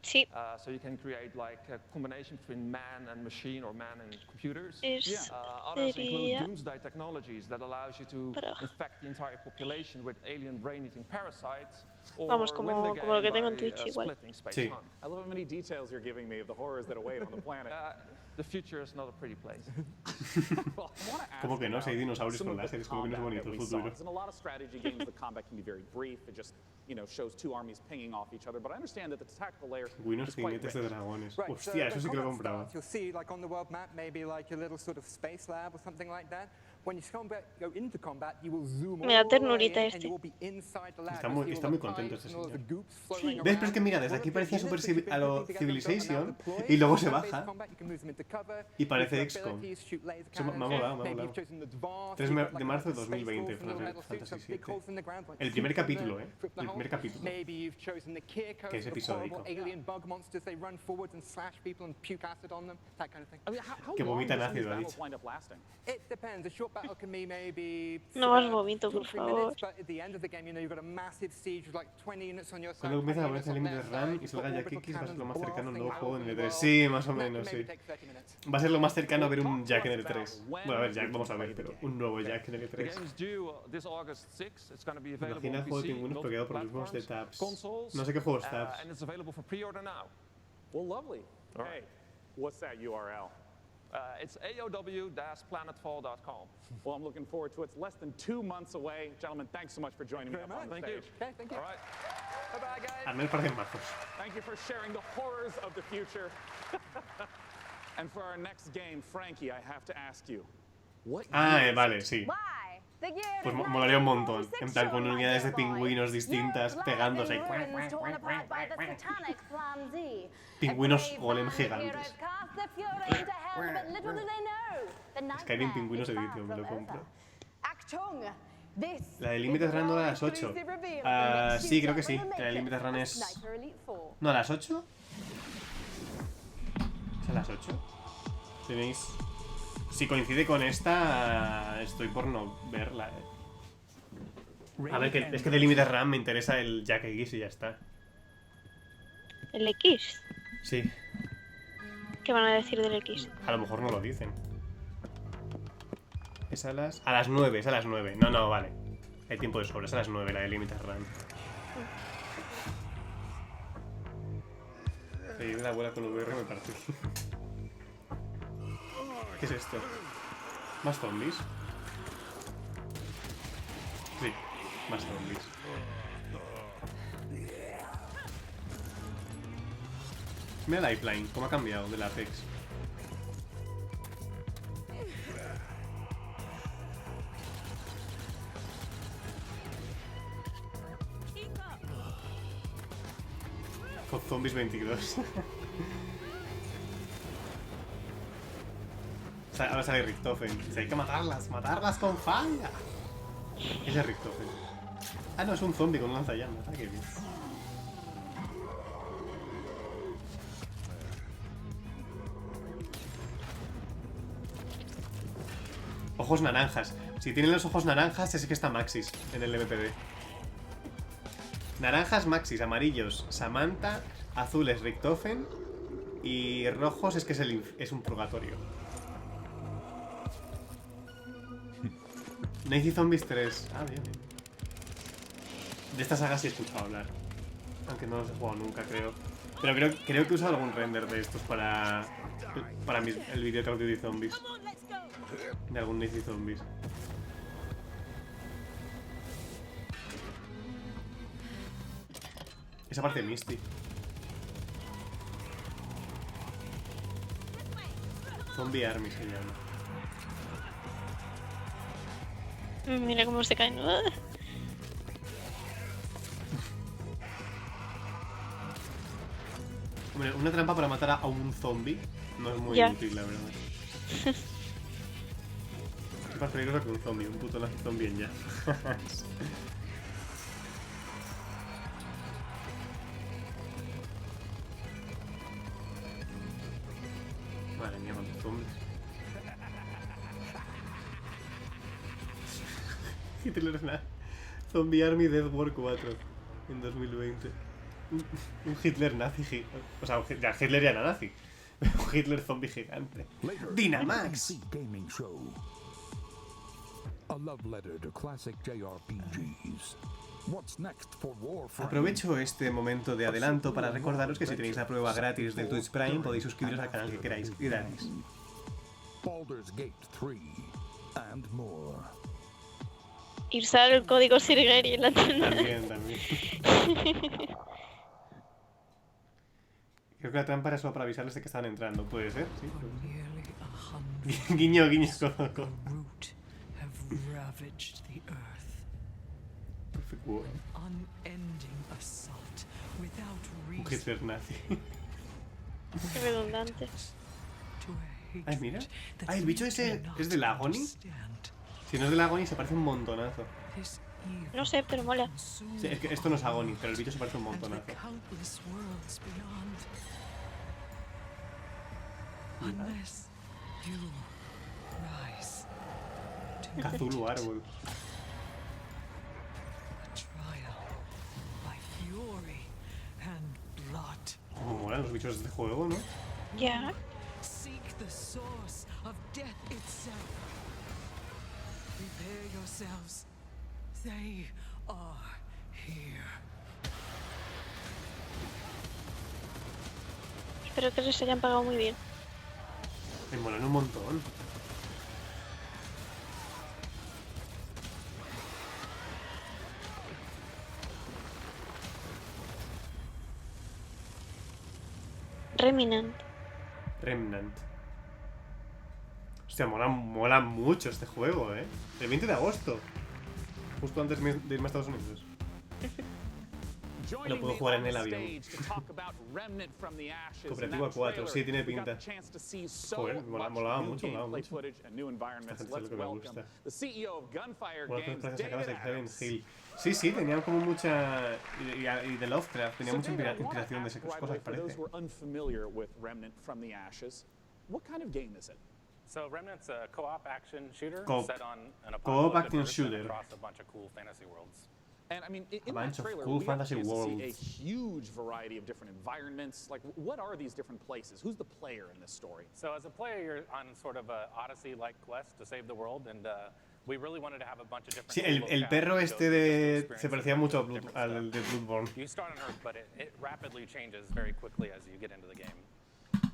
Sí. So you can create like a combination between man and machine or man and computers. Others include doomsday technologies that allows you to infect the entire population with alien brain-eating parasites. Vamos, como lo que tengo en Twitch igual. Sí. I love how many details you're giving me of the horrors that await on the planet. The future is not a pretty place. Como que no, si hay dinosaurios con láseres, como que no es bonito el futuro. In a lot of strategy games, the combat can be very brief. It just, shows two armies pinging off each other. But I understand that the tactical layer is quite rich. De dragones. Hostia, eso sí que lo compraba. You'll see, like on the world map, maybe like a little sort of space lab or something like that. Me da ternurita este. Está muy contento este señor. ¿Ves? Pero es que mira, desde aquí parecía super a lo Civilization y luego se baja y parece XCOM. Eso me ha molado, me ha molado. 3 de marzo de 2020, Final Fantasy VII. El primer capítulo, ¿eh? El primer capítulo. Que es episódico. Que vomitan ácido, ha dicho. No más vomito, por favor. Cuando comienza a ponerse el límite de RAM y salga Jack X, va a ser lo más cercano a un nuevo juego en el E3. Sí, más o menos, sí. Va a ser lo más cercano a ver un Jack en el E3. Bueno, a ver, Jack, vamos a ver, pero un nuevo Jack en el E3. Imagina el juego de pingüinos bloqueado por los juegos de tabs. No sé qué juegos tabs. Well, lovely. Hey, what's that URL? It's aow-planetfall.com. Well, I'm looking forward to it. It's less than 2 months away. Gentlemen, thanks so much for joining me up on the stage. Thank you. All right. Bye-bye, guys. A mí me parecen mazos. Thank you for sharing the horrors of the future. And for our next game, Frankie, I have to ask you. Vale, sí. Pues molaría un montón. En plan, con unidades de pingüinos distintas pegándose. Pingüinos golem gigantes. Skyrim Pingüinos Edition, me lo compro. La de Limited Run no era a las 8. Sí, creo que sí. La de Limited Run es... ¿No a las 8? ¿Es a las 8? Tenéis... Si coincide con esta, estoy por no verla, A ver, es que de Limited Run me interesa el Jack X y ya está. ¿El X? Sí. ¿Qué van a decir del X? A lo mejor no lo dicen. Es a las... A las 9, es a las 9. No, vale. Hay tiempo de sobra, es a las 9 la de Limited Run. Seguir la abuela con VR me parece. ¿Qué es esto? ¿Más zombies? Sí, más zombies. Mira la Lifeline, cómo ha cambiado del Apex. Con Zombies 22. Ahora sale Richtofen. Dice, hay que matarlas con fanga. Ese es Richtofen. Ah, no, es un zombie con un lanzallamas. Ah, qué bien. Ojos naranjas. Si tienen los ojos naranjas, es que está Maxis en el MPD. Naranjas Maxis, amarillos Samantha, azules Richtofen y rojos es que es un purgatorio. Nazi Zombies 3. Ah, bien. De esta saga sí he escuchado hablar. Aunque no los he jugado nunca, creo. Pero creo que he usado algún render de estos para el vídeo de Call of Duty Zombies. De algún Nazi Zombies. Esa parte de Misty. Zombie Army se llama. Mira cómo se caen. Hombre, una trampa para matar a un zombie no es muy útil, la verdad. Es más peligroso que un zombie, un puto nazi zombie en ya. Madre mía, cuántos zombies. Hitler nada. Zombie Army Death War 4 en 2020. Un Hitler nazi. O sea, Hitler ya era nazi. Un Hitler zombie gigante. Dynamax. Aprovecho este momento de adelanto para recordaros que si tenéis la prueba gratis del Twitch Prime podéis suscribiros al canal que queráis y gratis. Y usar el código Sirgeri en la tienda. También. Creo que la trampa era solo para avisarles de que estaban entrando. ¿Puede ser? Sí. Guiño, codo. ravaged the earth. Perfect World. An unending assault without Un reason. Hitler nazi. Qué redundante. Ay, mira. Ah, el bicho ese es de la Agony. Si no es de la Agony se parece un montonazo. No sé, pero mola. Sí, es que esto no es Agony, pero el bicho se parece un montonazo. Countless worlds beyond. Unless you rise to Cthulhu árbol. a trial by fury and blood. Como molan los bichos de este juego, ¿no? Ya. Seek the source of death itself. Prepare yourselves. They are here. Espero que les hayan pagado muy bien. Me molan un montón. Remnant. Hostia, mola mucho este juego, ¿eh? El 20 de agosto. Justo antes de irme a Estados Unidos. Lo puedo jugar en el avión. Cooperativo a 4, sí, tiene pinta. Joder, molaba mucho. Esta gente es lo que me gusta. Bueno, las sacadas de Silent Hill. Sí, tenían como mucha... Y de Lovecraft, tenía mucha inspiración de esas cosas, parece. So Remnant's a co-op action shooter Co-op. set on an Co-op apocalyptic action Earth shooter. and across a bunch of cool fantasy worlds. And I mean, in A bunch that of trailer, cool we got a fantasy chance to see a worlds. huge variety of different environments. Like, what are these different places? Who's the player in this story? So as a player, you're on sort of a Odyssey-like quest to save the world, and we really wanted to have a bunch of different. Sí, el perro este de... se parecía mucho al de Bloodborne. You start on Earth, but it rapidly changes very quickly as you get into the game.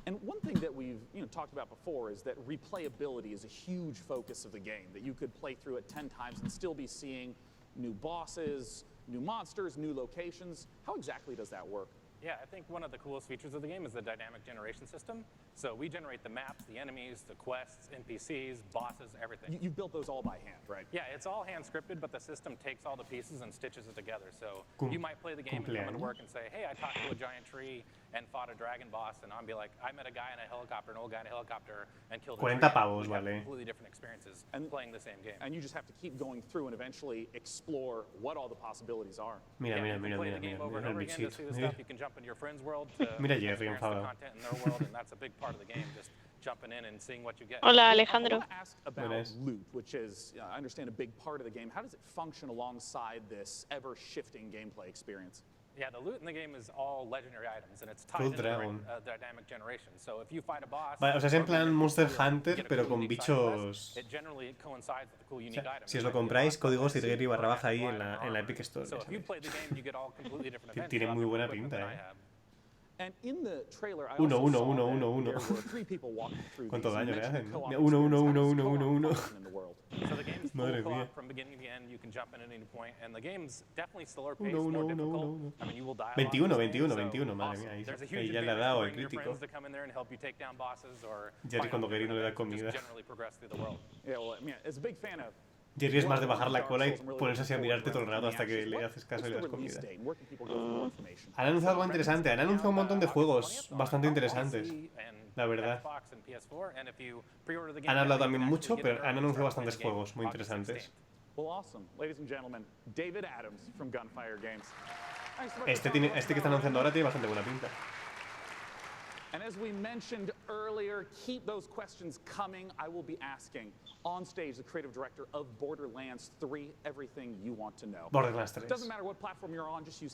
And one thing that we've talked about before is that replayability is a huge focus of the game, that you could play through it 10 times and still be seeing new bosses, new monsters, new locations. How exactly does that work? Yeah, I think one of the coolest features of the game is the dynamic generation system. So we generate the maps, the enemies, the quests, NPCs, bosses, everything. You built those all by hand, right? Yeah, it's all hand scripted, but the system takes all the pieces and stitches it together. So you might play the game and come into work and say, hey, I talked to a giant tree and fought a dragon boss, and I'll be like, I met a guy in a helicopter, an old guy in a helicopter, and killed a 40 tree. pavos, We have vale. completely different experiences playing the same game. And you just have to keep going through and eventually explore what all the possibilities are. Mira You can play the game over and el over again to bichito. see the stuff. You can jump into your friend's world to Mira Jerry experience the enfadado. content in their world, and that's a big part of the game, just jumping in and seeing what you get. Hola, Alejandro. I want to ask about loot, which is, I understand, a big part of the game. How does it function alongside this ever-shifting gameplay experience? Yeah, the loot in the game is all legendary items, and it's tied Full into Dragon. dynamic generation. So if you fight a boss, Vale, o sea, es en plan Monster get Hunter, a pero cool con unique side quest, bichos... it generally coincides with a cool unique item. Si os lo compráis, código Sirgueri / ahí en la Epic Store. So if you play the game, you get all completely different events. Tiene throughout muy the buena equipment pinta, that I eh. have. And in the trailer, I Uno, also uno, saw uno, that uno, uno. there were 3 people walking through ¿Cuánto these. You daño le mentioned hacen? co-op Uno, uno, experience. uno, How does uno, co-op uno, uno. function in the world? So the game's full Madre mía. co-op from beginning to end. You can jump in at any point, and the game's definitely slower paced, Uno, more uno, uno, difficult. uno. I mean, you will die. 21, 21, 21, madre mía. Ahí, There's a ahí huge ya le ha advantage dado to el bring your crítico. friends to come in there and help you take down bosses, or Jerry fight cuando off Gary no le da different events, comida. just generally progress through the world. Yeah, well, I mean, as a big fan of Jerry es más de bajar la cola y ponerse así a mirarte todo el rato hasta que le haces caso y le das comida. Han anunciado algo interesante, han anunciado un montón de juegos bastante interesantes, la verdad. Han hablado también mucho, pero han anunciado bastantes juegos muy interesantes. Well, awesome. Ladies and gentlemen, David Adams from Gunfire Games. Este que está anunciando ahora tiene bastante buena pinta. And as we mentioned earlier, keep those questions coming. I will be asking on stage the creative director of Borderlands 3 everything you want to know. Borderlands 3. Doesn't matter what platform you're on, just use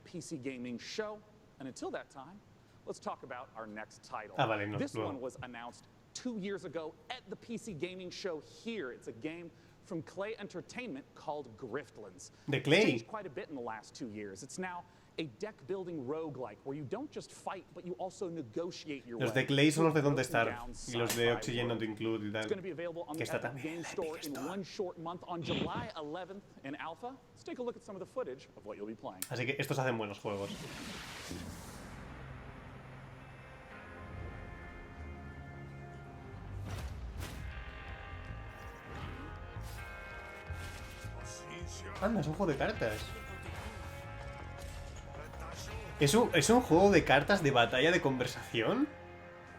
#PCGamingShow. And until that time, let's talk about our next title. Ah, vale, no, This luego. one was announced 2 years ago at the PC Gaming Show here. It's a game from Clay Entertainment called Griftlands. De It's Clay. changed quite a bit in the last 2 years. It's now a deck-building roguelike where you don't just fight, but you also negotiate your Los way de Clay son los de through Don't broken Starve down y los de sci-fi Oxygen Not world. Include y It's tal. going to be available on Que the está Epic también Game Store in one short month on July 11th in alpha. Let's take a look at some of the footage of what you'll be playing. Así que estos hacen buenos juegos. perdona, es un juego de cartas. ¿Es un juego de cartas de batalla de conversación?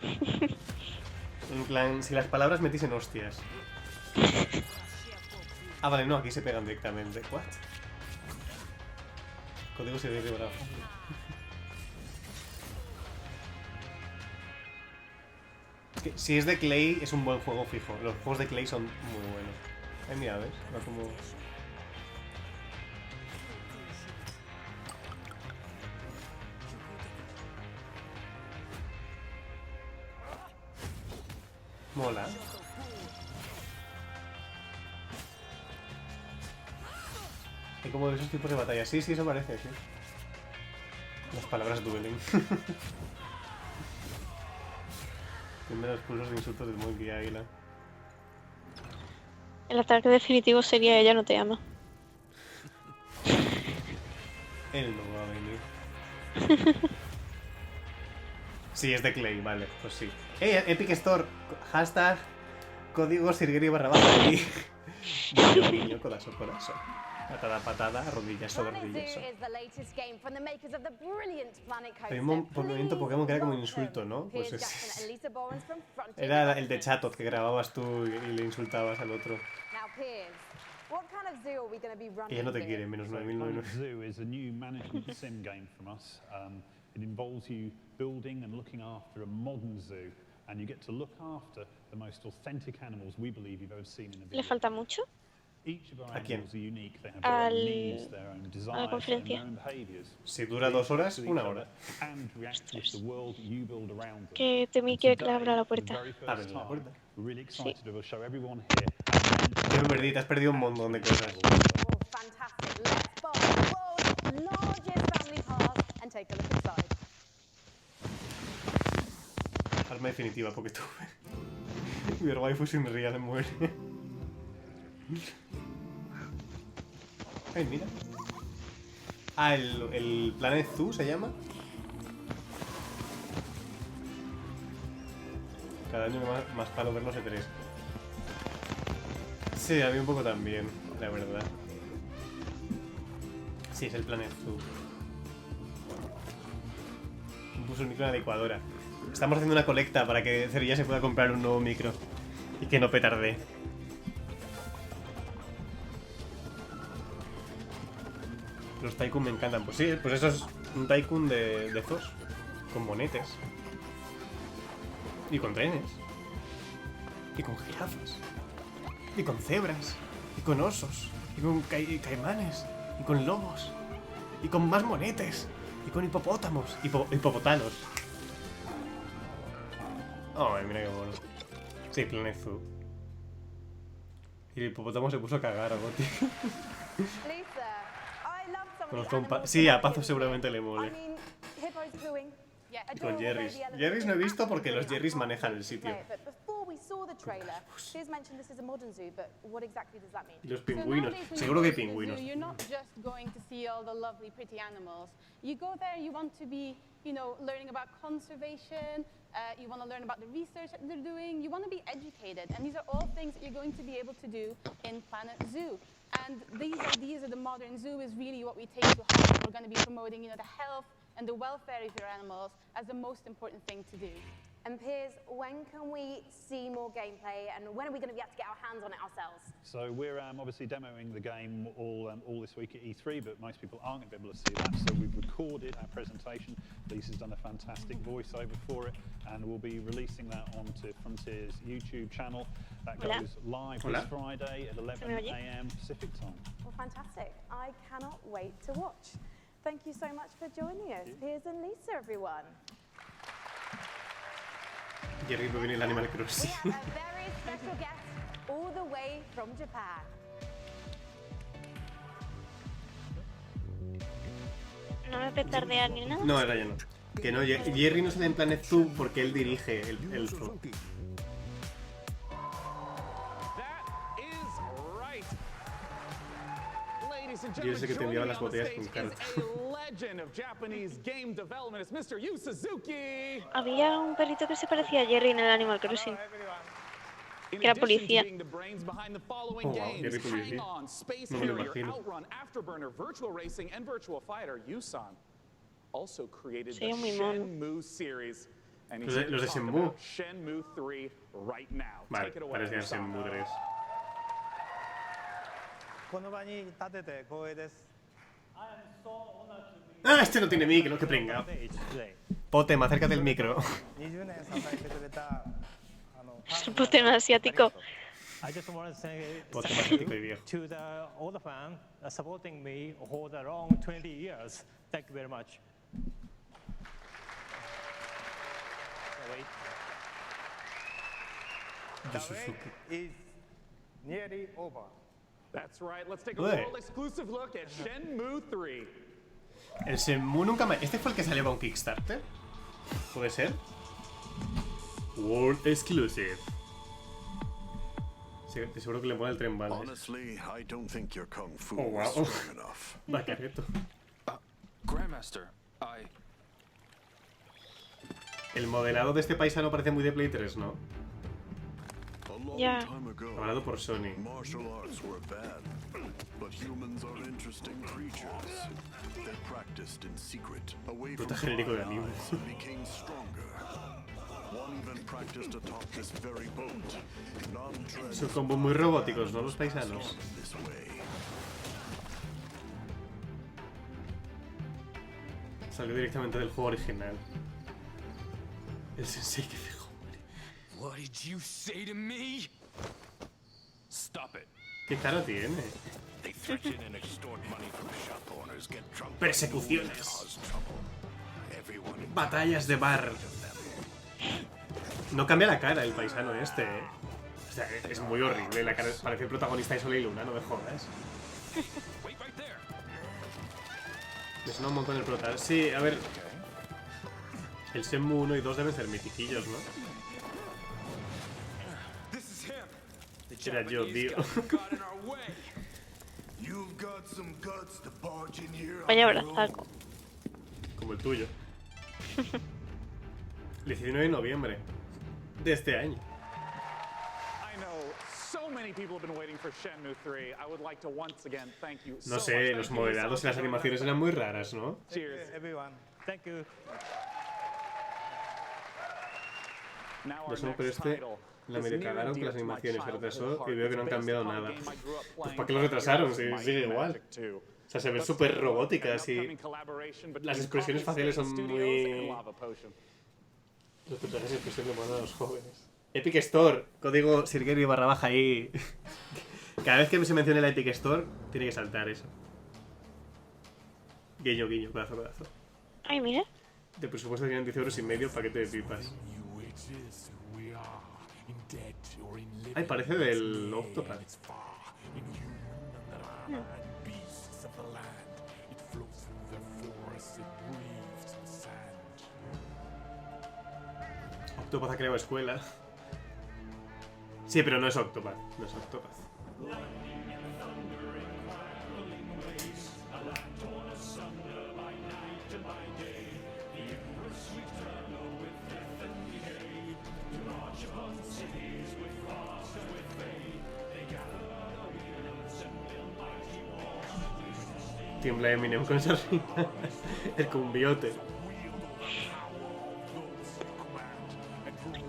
En plan, si las palabras metiesen hostias. Ah, vale, no, aquí se pegan directamente. ¿What? Código se ve bravo. Si es de Clay, es un buen juego fijo. Los juegos de Clay son muy buenos. Ay, mira, ¿ves? Va como... Mola. Hay como de esos tipos de batallas. Sí, sí, eso parece, sí. Las palabras duelen. Primeros pulsos de insultos del Monkey Águila. El ataque definitivo sería ella no te ama. Él no va a venir. Sí, es de Clay, vale, pues sí. Epic Store, hashtag código Sirgeri ¡. Guiño, guiño, codazo, codazo. Patada, patada, rodillazo, rodillazo. Hay un movimiento Pokémon que era como un insulto, ¿no? Pues es... Era el de Chatot que grababas tú y le insultabas al otro. Ella no te quiere, menos 9.900. Zoo is a new management sim game from us. It involves you building and looking after a modern zoo, and you get to look after the most authentic animals we believe you've ever seen in a video. ¿Le falta mucho? ¿A quién? A la conferencia. Si dura 2 horas, 1 hora. Que Temi quiere que le abra la puerta. Abre la puerta. Sí. Yo me perdí, te has perdido un montón de cosas. Arma definitiva, porque tuve. Mi waifu sin ría le muere. Ay, mira. Ah, el Planet Zoo se llama. Cada año más palo verlos de 3. Sí, a mí un poco también, la verdad. Sí, es el Planet Zoo. Puso un micro en la licuadora. Estamos haciendo una colecta para que Cerilla se pueda comprar un nuevo micro. Y que no petardee. Los Tycoon me encantan. Pues sí, pues eso es un Tycoon de zoos. Con monetes. Y con trenes. Y con jirafas. Y con cebras. Y con osos. Y con caimanes. Y con lobos. Y con más monetes. Y con hipopótamos. Hipopotanos. Ay, mira qué bueno. Sí, Planet Zoo. Y el hipopótamo se puso a cagar algo, tío. Sí, a Pazo seguramente le mole. Y con Jerrys. Jerrys no he visto porque los Jerrys manejan el sitio. Y los pingüinos. Seguro que hay pingüinos. You know, learning about conservation, you want to learn about the research that they're doing, you want to be educated, and these are all things that you're going to be able to do in Planet Zoo. And these ideas of the modern zoo is really what we take to heart. We're going to be promoting, you know, the health and the welfare of your animals as the most important thing to do. And Piers, when can we see more gameplay, and when are we going to be able to get our hands on it ourselves? So we're obviously demoing the game all this week at E3, but most people aren't going to be able to see that. So we've recorded our presentation. Lisa's done a fantastic voiceover for it, and we'll be releasing that onto Frontier's YouTube channel. That goes live this Friday at 11 AM Pacific time. Well, fantastic. I cannot wait to watch. Thank you so much for joining us, Piers and Lisa, everyone. Jerry viene el Animal Crossing. We have a very special guest all the way from Japan. No me petardea ni nada. No, ahora ya no. Que no, Jerry no sale en Planet Zoo porque él dirige el zoo. Yo sé que te enviaba las botellas con cartas. Había un perrito que se parecía a Jerry en el Animal Crossing. Que era policía. being the brains behind the following Oh, wow, games, qué rico Hang vivir. On, Space No me lo Harrier, imagino. Outrun, Afterburner, Virtual Racing, and Virtual Fighter, Yusan also created Sí, the muy mono. Shenmue series. And Los he's de- here to los de talk Shenmue. about Shenmue 3 right now. Vale, Take it away, parece que es Yusan. Shenmue 3. この場に立てて光栄です。 Ah, este no tiene micro, qué pringao. Potem, acércate el micro. 20年支えてくれた Es un Potem asiático. I just want to say Potem thank asiático y you viejo. to all the fans supporting me for the long 20 years. Thank you very much. Wait. The wait is nearly over. That's right. Let's take a Ué. world exclusive look at Shenmue 3. El Shenmue nunca más. ¿Este fue el que salió con Kickstarter? ¿Puede ser? World Exclusive. Sí, seguro que le pone el tren balas. Honestly, I don't think your kung fu Oh, wow. is strong enough. Bacareto. Grandmaster, El modelado de este paisano parece muy de Play 3, ¿no? Ya. Hablado por Sony. Martial arts were bad, but humans are interesting creatures. They practiced in secret, away from Puta genérico de anime. eyes, and became stronger. One even practiced atop this very boat. Non-dread Son como muy robóticos, ¿no? Los paisanos. this way. Salió directamente del juego original. El sensei que fijo. What did you say to me? Stop it. ¿Qué cara tiene? They threaten and extort money from shop owners, get drunk, Persecuciones. cause trouble. Everyone Batallas de bar. No cambia la cara el paisano este, ¿eh? O sea, es muy horrible. La cara parece el protagonista de Sol y Luna, no me jodas. Me suena un montón el prota. Sí, a ver. El Shenmue 1 y 2 deben ser mitiquillos, ¿no? Era yo, tío. Vaya brazaco. Como el tuyo. 19 de noviembre de este año. I know so many people have been waiting for Shenmue 3. I would like to once again thank you so No much. sé, Thank los you, modelados y Yusan, las for animaciones joining eran us. muy raras, ¿no? Cheers. Everyone, thank you. Now No our sé, pero next este title la is medio near and cagaron con dear las to my animaciones, se childhood retrasó heart. y veo que no han It's cambiado based on a nada. game I grew up Pues playing ¿para qué lo called retrasaron? Heroes Si Might sigue and igual. Magic 2. O sea, se ven Let's súper take a look at an robóticas y upcoming collaboration between las expresiones Coffee faciales Stain son Studios muy... and Lava Potion. Los personajes de expresión que ponen a los jóvenes. Epic Store, código Sirgeri / ahí. Cada vez que se mencione la Epic Store, tiene que saltar eso. Guiño, guiño, codazo, codazo. Ay, mira. De presupuesto tenían 10 euros y medio, paquete de pipas. Ay, parece del Octopath. Octopath ha creado escuela. Sí, pero no es Octopath. No es Octopath. Tiembla Eminem con esa rima. El cumbiote.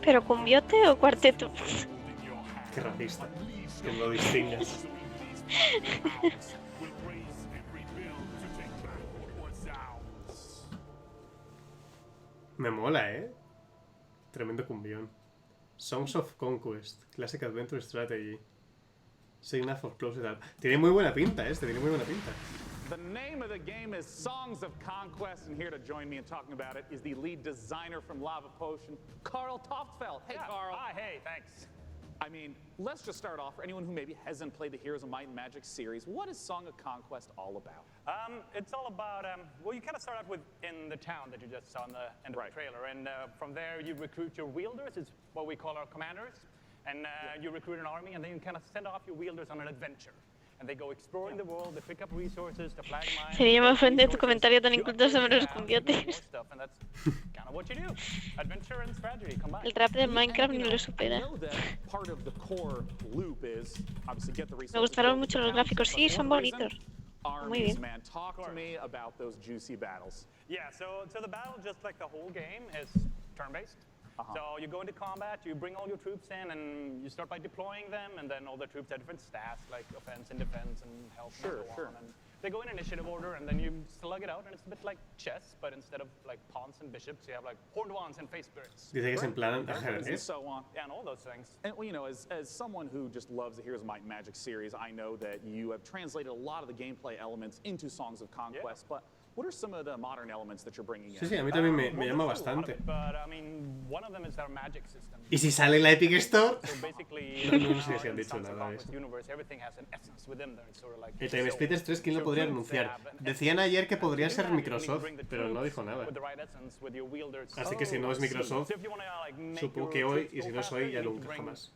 ¿Pero cumbiote o cuarteto? Qué racista. Que no lo distingas. Me mola, ¿eh? Tremendo cumbión. Songs of Conquest. Classic Adventure Strategy. Sign Up for Close It Up. Tiene muy buena pinta este, tiene muy buena pinta. The name of the game is Songs of Conquest, and here to join me in talking about it is the lead designer from Lava Potion, Carl Toftfeld. Hey, Carl. Hi, hey, thanks. I mean, let's just start off. For anyone who maybe hasn't played the Heroes of Might and Magic series, what is Song of Conquest all about? It's all about, well, you kind of start out with in the town that you just saw in the end of the trailer, and from there you recruit your wielders, it's what we call our commanders, and you recruit an army, and then you kind of send off your wielders on an adventure. Sería me ofende tu comentario tan inculto sobre los combiotes. El rap de Minecraft ni lo supera. Me gustaron mucho los gráficos, sí, son bonitos. Muy bien. Man, talk to me about those juicy battles. Yeah, so the battle, just like the whole game, is turn-based. So you go into combat, you bring all your troops in, and you start by deploying them, and then all the troops have different stats, like offense and defense and health and so on. And they go in initiative order, and then you slug it out, and it's a bit like chess, but instead of like pawns and bishops, you have like horned wands and face spirits. Dice que es en plan ajedrez. And so on, and all those things. And well, you know, as someone who just loves the Heroes of Might and Magic series, I know that you have translated a lot of the gameplay elements into Songs of Conquest, but what are some of the modern elements that you're bringing in? Sí, a mí también me llama bastante. But I mean, one of them is our magic system. ¿Y si sale en la Epic Store? No sé si han dicho nada de eso. Everything has an essence within there. It's sort of like El Time Splitters 3, ¿quién lo podría anunciar? Decían ayer que podría ser Microsoft, pero no dijo nada. Así que si no es Microsoft, supongo que hoy, y si no es hoy, ya nunca jamás.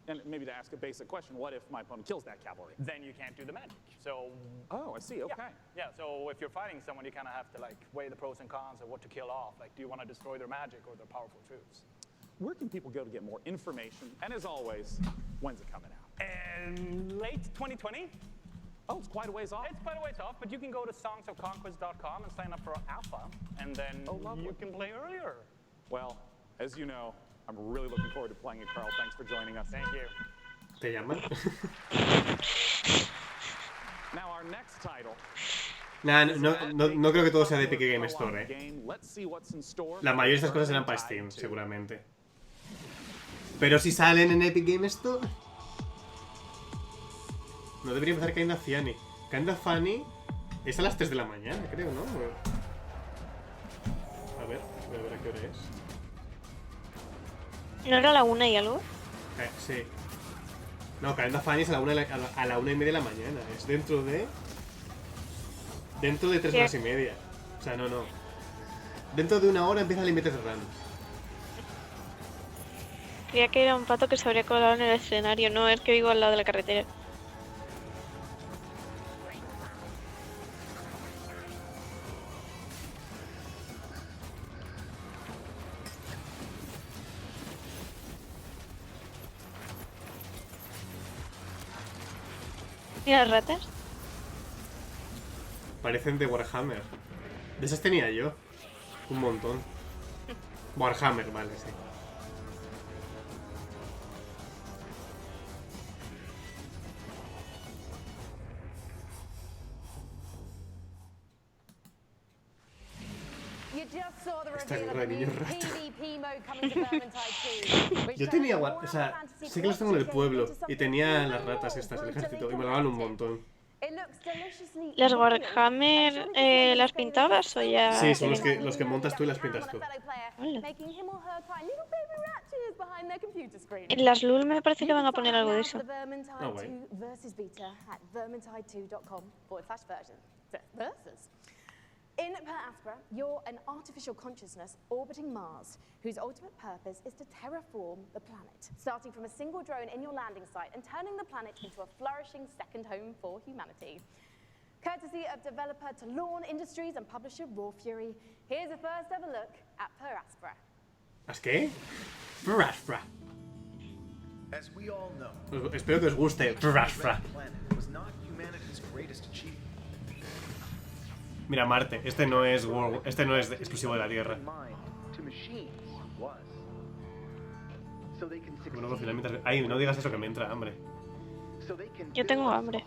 And maybe to ask a basic question, what if my opponent kills that cavalry? Then you can't do the magic. So. Oh, I see. Okay. Yeah. So if you're fighting someone, you kind of have to like weigh the pros and cons of what to kill off. Like, do you want to destroy their magic or their powerful troops? Where can people go to get more information? And as always, when's it coming out? In late 2020. Oh, it's quite a ways off. It's quite a ways off, but you can go to songsofconquest.com and sign up for alpha, and then you can play earlier. Well, as you know, I'm really looking forward to playing it, Carl. Thanks for joining us. Thank you. ¿Te llaman? Now our next title. Nah, no creo que todo sea de Epic Game Store, La mayoría de estas cosas serán para Steam, seguramente. Pero si salen en Epic Game Store... No debería empezar Kinda Funny. Kinda Funny es a las 3 de la mañana, creo, ¿no? A ver a qué hora es. ¿No era la 1 y algo? Sí. No, Kinda Funny es a la 1:30 de la mañana. Es dentro de 3 horas y media. O sea, no. Dentro de una hora empieza el Limited Run. Creía que era un pato que se habría colado en el escenario. No, es que vivo al lado de la carretera. ¿Y las ratas? Parecen de Warhammer. De esas tenía yo. Un montón. Warhammer, vale, sí. Esta guerra de niños rata. Yo tenía... O sea, sé que los tengo en el pueblo. Y tenía las ratas estas, el ejército. Y me daban un montón. ¿Las Warhammer las pintabas o ya...? Sí, son los que montas tú y las pintas tú. En las LUL me parece que van a poner algo de eso. Ah, guay. In Per Aspera, you're an artificial consciousness orbiting Mars, whose ultimate purpose is to terraform the planet, starting from a single drone in your landing site and turning the planet into a flourishing second home for humanity. Courtesy of developer Talon Industries and publisher Raw Fury, here's a first ever look at Per Aspera. ¿Es qué? Per Aspera. As we all know, espero que os guste Per Aspera. Mira, Marte, este no es exclusivo de la Tierra. Bueno, finalmente... Ay, no digas eso que me entra hambre. Yo tengo hambre.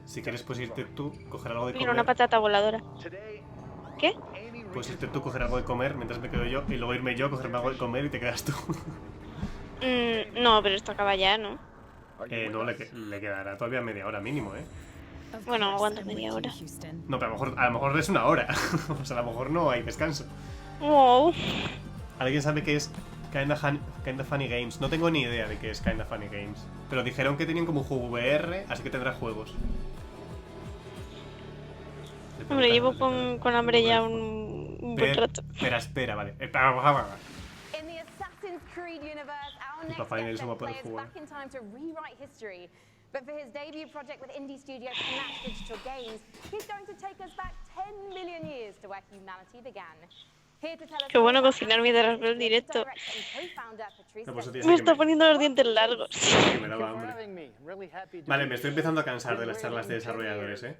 Si quieres puedes irte tú, coger algo de comer. Mira, una patata voladora. ¿Qué? Puedes irte tú, coger algo de comer mientras me quedo yo, y luego irme yo, cogerme algo de comer y te quedas tú. No, pero esto acaba ya, ¿no? No, le quedará todavía media hora mínimo, Bueno, aguanta media hora. No, pero a lo mejor es una hora. O sea, a lo mejor no hay descanso. Wow. ¿Alguien sabe qué es Kinda Funny Games? No tengo ni idea de qué es Kinda Funny Games. Pero dijeron que tenían como un juego VR, así que tendrá juegos. Hombre, llevo con hambre ya un buen rato. Espera, vale. In the Assassin's Creed universe, our our next guest player is back in time to rewrite history. But for his debut project with indie studio Panache Digital Games, he's going to take us back 10 million years to where humanity began. Qué bueno cocinar mientras veo el directo. Me está poniendo los dientes largos. Sí, me daba hambre. Vale, me estoy empezando a cansar de las charlas de desarrolladores, ¿eh?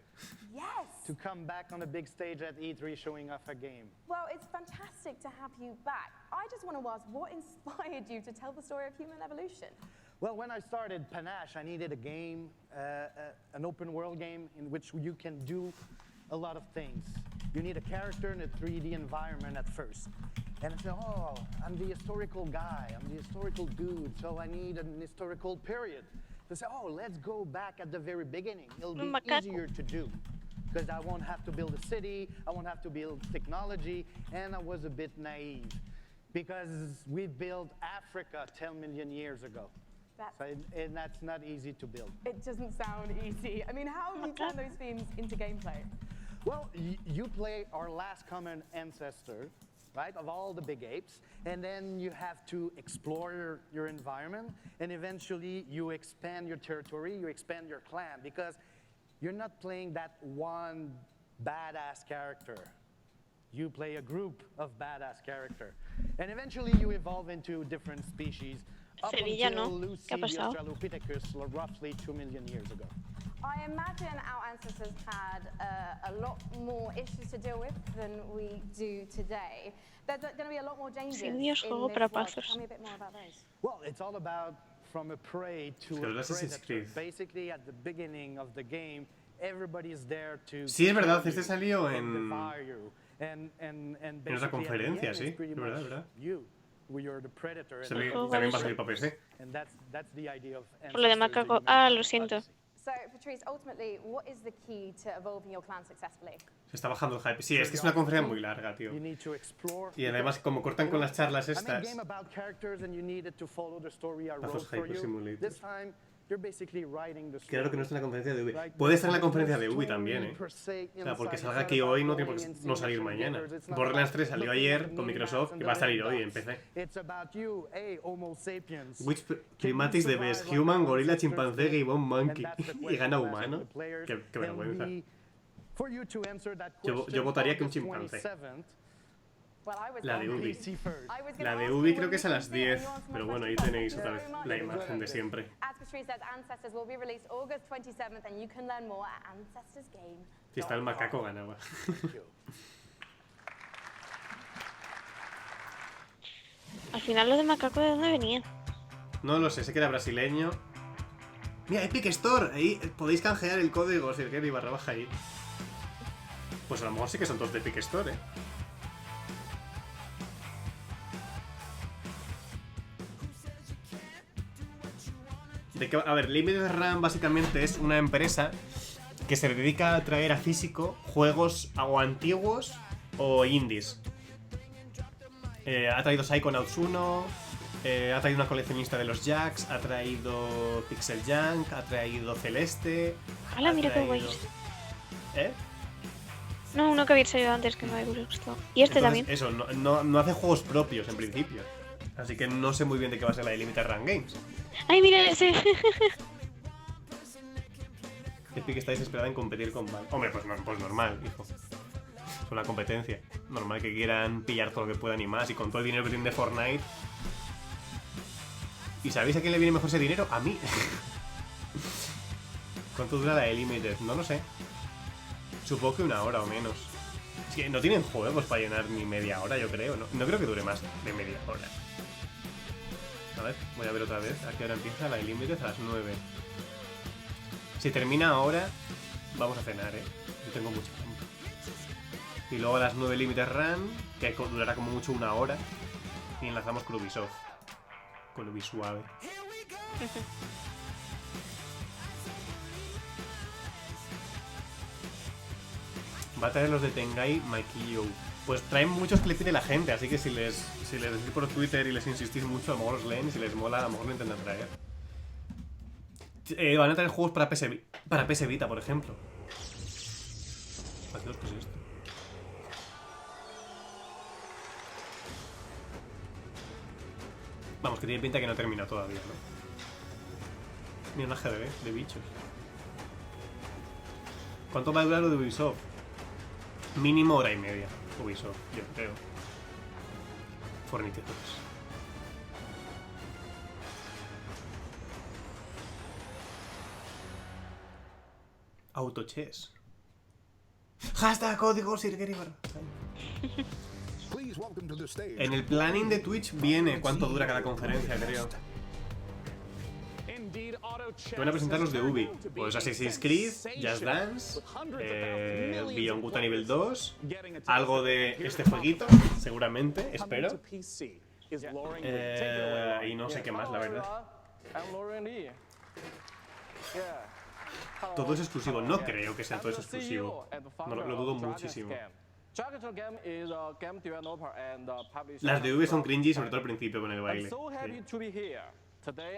To come back on the big stage at E3 showing off a game. Well, it's fantastic to have you back. I just want to ask, what inspired you to tell the story of human evolution? Well, when I started Panache, I needed a game, an open world game in which you can do a lot of things. You need a character in a 3D environment at first. And I said, oh, I'm the historical guy, I'm the historical dude, so I need an historical period. So I said, oh, let's go back at the very beginning. It'll be easier to do. Because I won't have to build a city, I won't have to build technology, and I was a bit naive. Because we built Africa 10 million years ago. And that's not easy to build. It doesn't sound easy. I mean, how have you turned those themes into gameplay? Well, you play our last common ancestor, right, of all the big apes, and then you have to explore your environment, and eventually you expand your territory, you expand your clan, because you're not playing that one badass character. You play a group of badass character. And eventually you evolve into different species up until Lucy the Australopithecus roughly 2 million years ago. I imagine our ancestors had a lot more issues to deal with than we do today. There's going to be a lot more dangers in this world. Tell me a bit more about those. Well, it's all about from a prey to a predator. Basically, at the beginning of the game, everybody is there to sí, es verdad, este salió en en otra conferencia, sí, es verdad, es verdad. También va a salir para PC. Por lo de macaco. Ah, lo siento. So, Patrice, ultimately, what is the key to evolving your clan successfully? Se está bajando el hype. Sí, es que es una conferencia muy larga, tío. Y además, como cortan con las charlas estas... Hazos Hyper Simulator. Claro que no está en la conferencia de Ubi. Puede estar en la conferencia de Ubi también, ¿eh? O sea, porque salga aquí hoy no tiene por qué no salir mañana. Borderlands 3 salió ayer con Microsoft y va a salir hoy en PC. Which primates the best? Human, gorila, chimpancé, gibbon, monkey. Y gana humano. Qué vergüenza. Yo votaría que un chimpancé. La de Ubi. La de Ubi creo que es a las 10, pero bueno, ahí tenéis otra vez la imagen de siempre. Si está el macaco, ganaba. Al final lo de macaco, ¿de dónde venía? No lo sé que era brasileño. Mira, Epic Store, ahí podéis canjear el código si queréis / ahí. Pues a lo mejor sí que son todos de Epic Store, ¿eh? A ver, Limited Run básicamente es una empresa que se dedica a traer a físico juegos o antiguos o indies. Ha traído Psychonauts 1, ha traído una coleccionista de los Jacks, ha traído Pixel Junk, ha traído Celeste. Hola, mira qué guay. ¿Eh? No, uno que había salido antes que me había gustado. Y este también. Eso, no hace juegos propios en principio. Así que no sé muy bien de qué va a ser la de Limited Run Games. ¡Ay, mira ese! Epic está desesperada en competir con Valve. Hombre, pues normal, hijo. Es una competencia. Normal que quieran pillar todo lo que puedan y más. Y con todo el dinero que tienen de Fortnite. ¿Y sabéis a quién le viene mejor ese dinero? A mí. ¿Cuánto dura la de Limited? No lo sé. Supongo que 1 hora o menos. Es que no tienen juegos para llenar ni media hora, yo creo. No creo que dure más de media hora. A ver, voy a ver otra vez. ¿A qué hora empieza la Limited? A las 9. Si termina ahora, vamos a cenar, ¿eh? Yo tengo mucha hambre. Y luego a las 9 Limited Run, que durará como mucho 1 hora. Y enlazamos con Ubisoft. Con Ubisuave. Va a traer los de Tengai Maikyo. Pues traen muchos que le pide la gente, así que si les decís por Twitter y les insistís mucho, a lo mejor los leen y si les mola, a lo mejor lo intentan traer. Van a traer juegos para PS Vita, por ejemplo. ¿Qué es esto? Vamos, que tiene pinta que no termina todavía, ¿no? Mira, una GDB de bichos. ¿Cuánto va a durar lo de Ubisoft? Mínimo hora y media. Ubisoft, yo creo. Fornicators. Autochess. Hashtag código Sirgeribar. En el planning de Twitch viene cuánto dura cada conferencia, creo. Te van a presentar los de Ubi. Pues Assassin's Creed, Just Dance, Beyond Good a nivel 2, algo de este jueguito, seguramente, espero. Y no sé qué más, la verdad. Todo es exclusivo. No creo que sea todo exclusivo. No, lo dudo muchísimo. Las de Ubi son cringy, sobre todo al principio con el baile.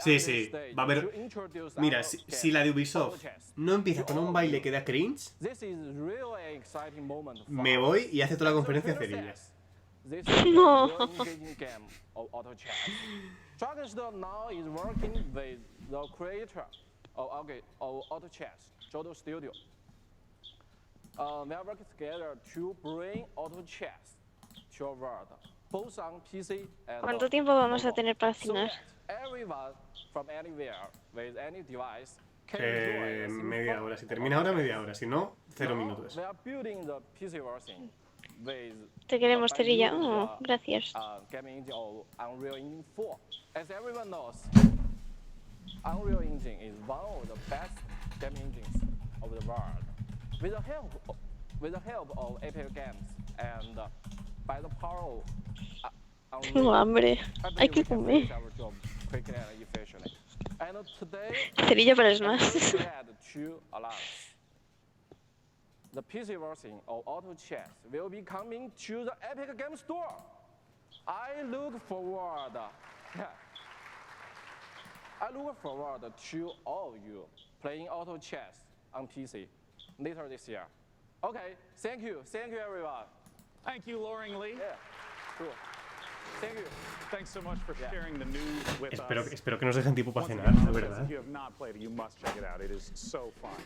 Sí, sí, va a haber... Mira, si la de Ubisoft no empieza con un baile que da cringe, me voy y hace toda la conferencia cerilla. No. We are working together to bring auto chess to your world, both on PC and ¿Cuánto tiempo vamos a tener para cenar? everyone from anywhere with any device Media hora. Si termina ahora, media hora. Si no, 0 minutos. We are building the PC version with Te queremos, Cerilla. Oh, gracias. Gaming engine of Unreal Engine 4. As everyone knows, Unreal Engine is one of the best gaming engines of the world. With the help of Epic Games and by the power of Tengo hambre. Hay que comer. Cerilla para Smash. The PC version of Auto Chess will be coming to the Epic Games Store. I look forward to all of you playing Auto Chess on PC later this year. Okay, thank you everyone. Thank you, Loring Lee. Yeah, cool. Thank you. Thanks so much for sharing the news with us. Espero que nos dejen tiempo para cenar, la verdad. If you have not played it, you must check it out. It is so fun.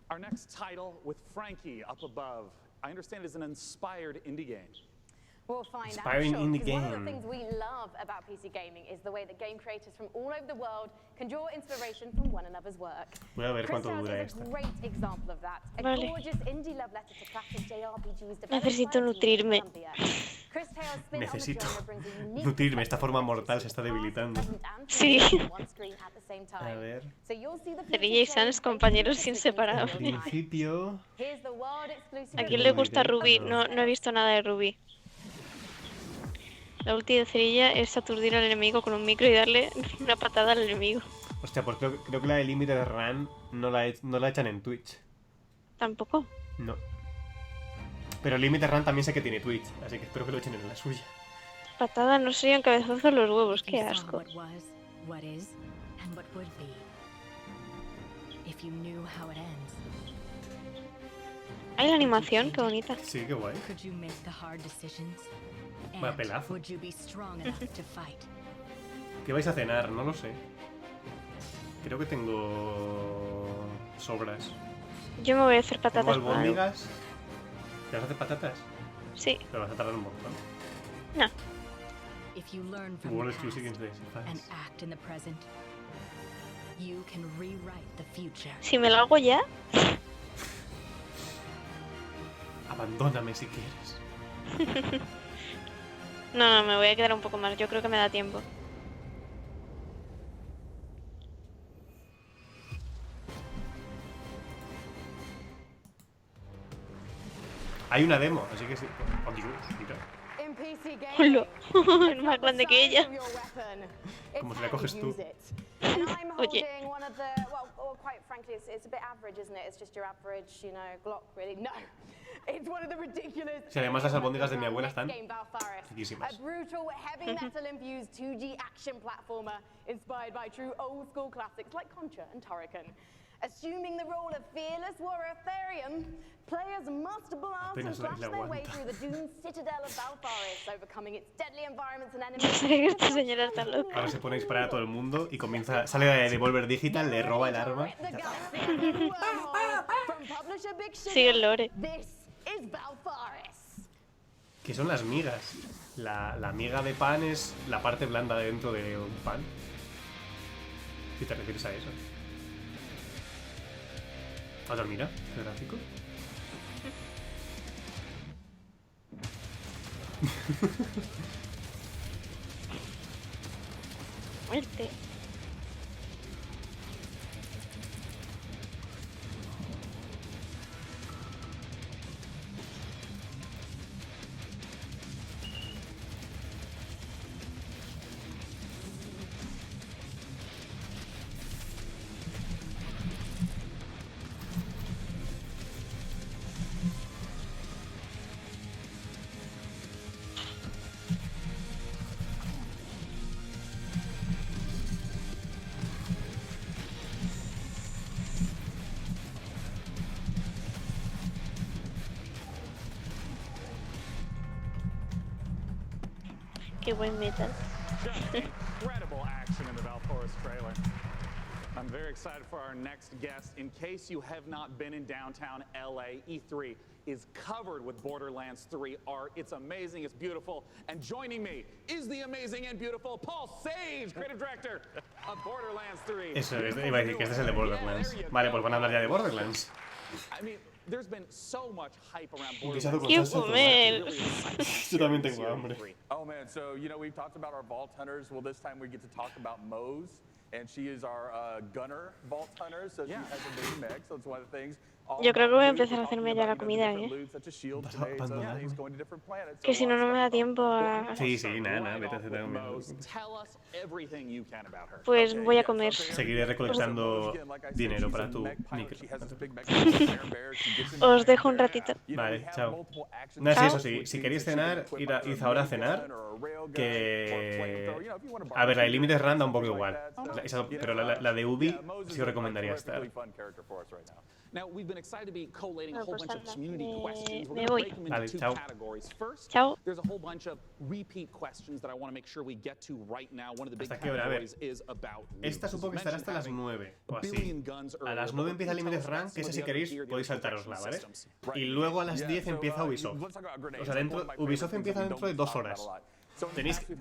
Our next title with Frankie up above, I understand is an inspired indie game. We'll find Inspiring out, indie because one of game. the things we love about PC gaming is the way that game creators from all over the world can draw inspiration from one another's work. Voy a ver cuánto dura Is esta. a great example of that. A Vale. gorgeous indie love letter to classic JRPGs developed Necesito by nutrirme. Columbia. Chris Taylor's spin on the Necesito genre brings a unique nutrirme. Esta forma mortal se está debilitando. Sí. one screen at the same time. A ver. So you'll see the Cerilla y Sans, compañeros En inseparables. principio... Here's the world exclusive. ¿A quién le gusta Ruby? No he visto nada de Ruby. La ulti de Cerilla es aturdir al enemigo con un micro y darle una patada al enemigo. Hostia, pues creo que la de Limited Run no la echan en Twitch. ¿Tampoco? No. Pero Limited Run también sé que tiene Twitch, así que espero que lo echen en la suya. Patada no serían cabezazos los huevos, qué asco. ¿Hay la animación? Qué bonita. Sí, qué guay. Vaya pelazo. ¿Qué vais a cenar? No lo sé. Creo que tengo... sobras. Yo me voy a hacer Tengo patatas con algo. albóndigas. ¿Te vas a hacer patatas? Sí. Pero vas a tardar un montón. No. World Exclusive Games Days. Si me lo hago ya. Abandóname si quieres. No, me voy a quedar un poco más. Yo creo que me da tiempo. Hay una demo, así que sí. Oh, Dios, mira. Hola. Es más grande que ella. Como si la coges tú. Oye. Well, quite frankly, it's a bit average, isn't it? It's just your average, you know, Glock, really. No. It's one of the ridiculous. Si además las albóndigas de mi abuela están A riquísimas. brutal, heavy metal-infused 2D action platformer inspired by true old-school classics like Contra and Turrican. Assuming the role of fearless warrior Therium, players must blast and flash their way through the doomed citadel of Valfaris, overcoming its deadly environments and enemies. Esta señora está loca. Ahora se pone a disparar a todo el mundo y comienza, sale de Devolver Digital, le roba el arma. Sigue el lore. ¿Qué son las migas? La miga de pan es la parte blanda dentro de un pan. ¿Qué te refieres a eso? ¿Otra mira? ¿Qué gráfico? Muerte. Qué buen metal. Incredible action in the Valfaris trailer. I'm very excited for our next guest. In case you have not been in downtown LA, E3 is covered with Borderlands 3 art. It's amazing, it's beautiful. And joining me is the amazing and beautiful Paul Sage, creative director of Borderlands 3. Eso, iba a decir que este es el de Borderlands. Vale, pues van a hablar ya de Borderlands. I mean, there's been so much hype around Borderlands. Yo también tengo hambre. Oh man, so you know we've talked about our Vault Hunters. Well, this time we get to talk about Mose, and she is our gunner Vault Hunter. So she has a new mech. So it's one of the things. Yo creo que voy a empezar a hacerme ya la comida, que si no, no me da tiempo a... Sí, nada, vete a hacer comida. Pues voy a comer. Seguiré recolectando dinero para tu micro. Os dejo un ratito. Vale, chao. Nada, sí, eso sí, si queréis cenar, id ahora a cenar, que... A ver, la de Limited Run da un poco igual, pero la de Ubi sí os recomendaría estar. Now, we've been excited to be collating a whole bunch of community questions. We're Me going voy. to break them into two categories. First, there's a whole bunch of repeat questions that I want to make sure we get to right now. One of the big categories is about news. Esta supongo que estará hasta las 9 o así. A las 9 empieza Limited Run, que esa si queréis podéis saltarosla, ¿vale? Y luego a las 10 empieza Ubisoft. O sea, Ubisoft empieza dentro de 2 horas.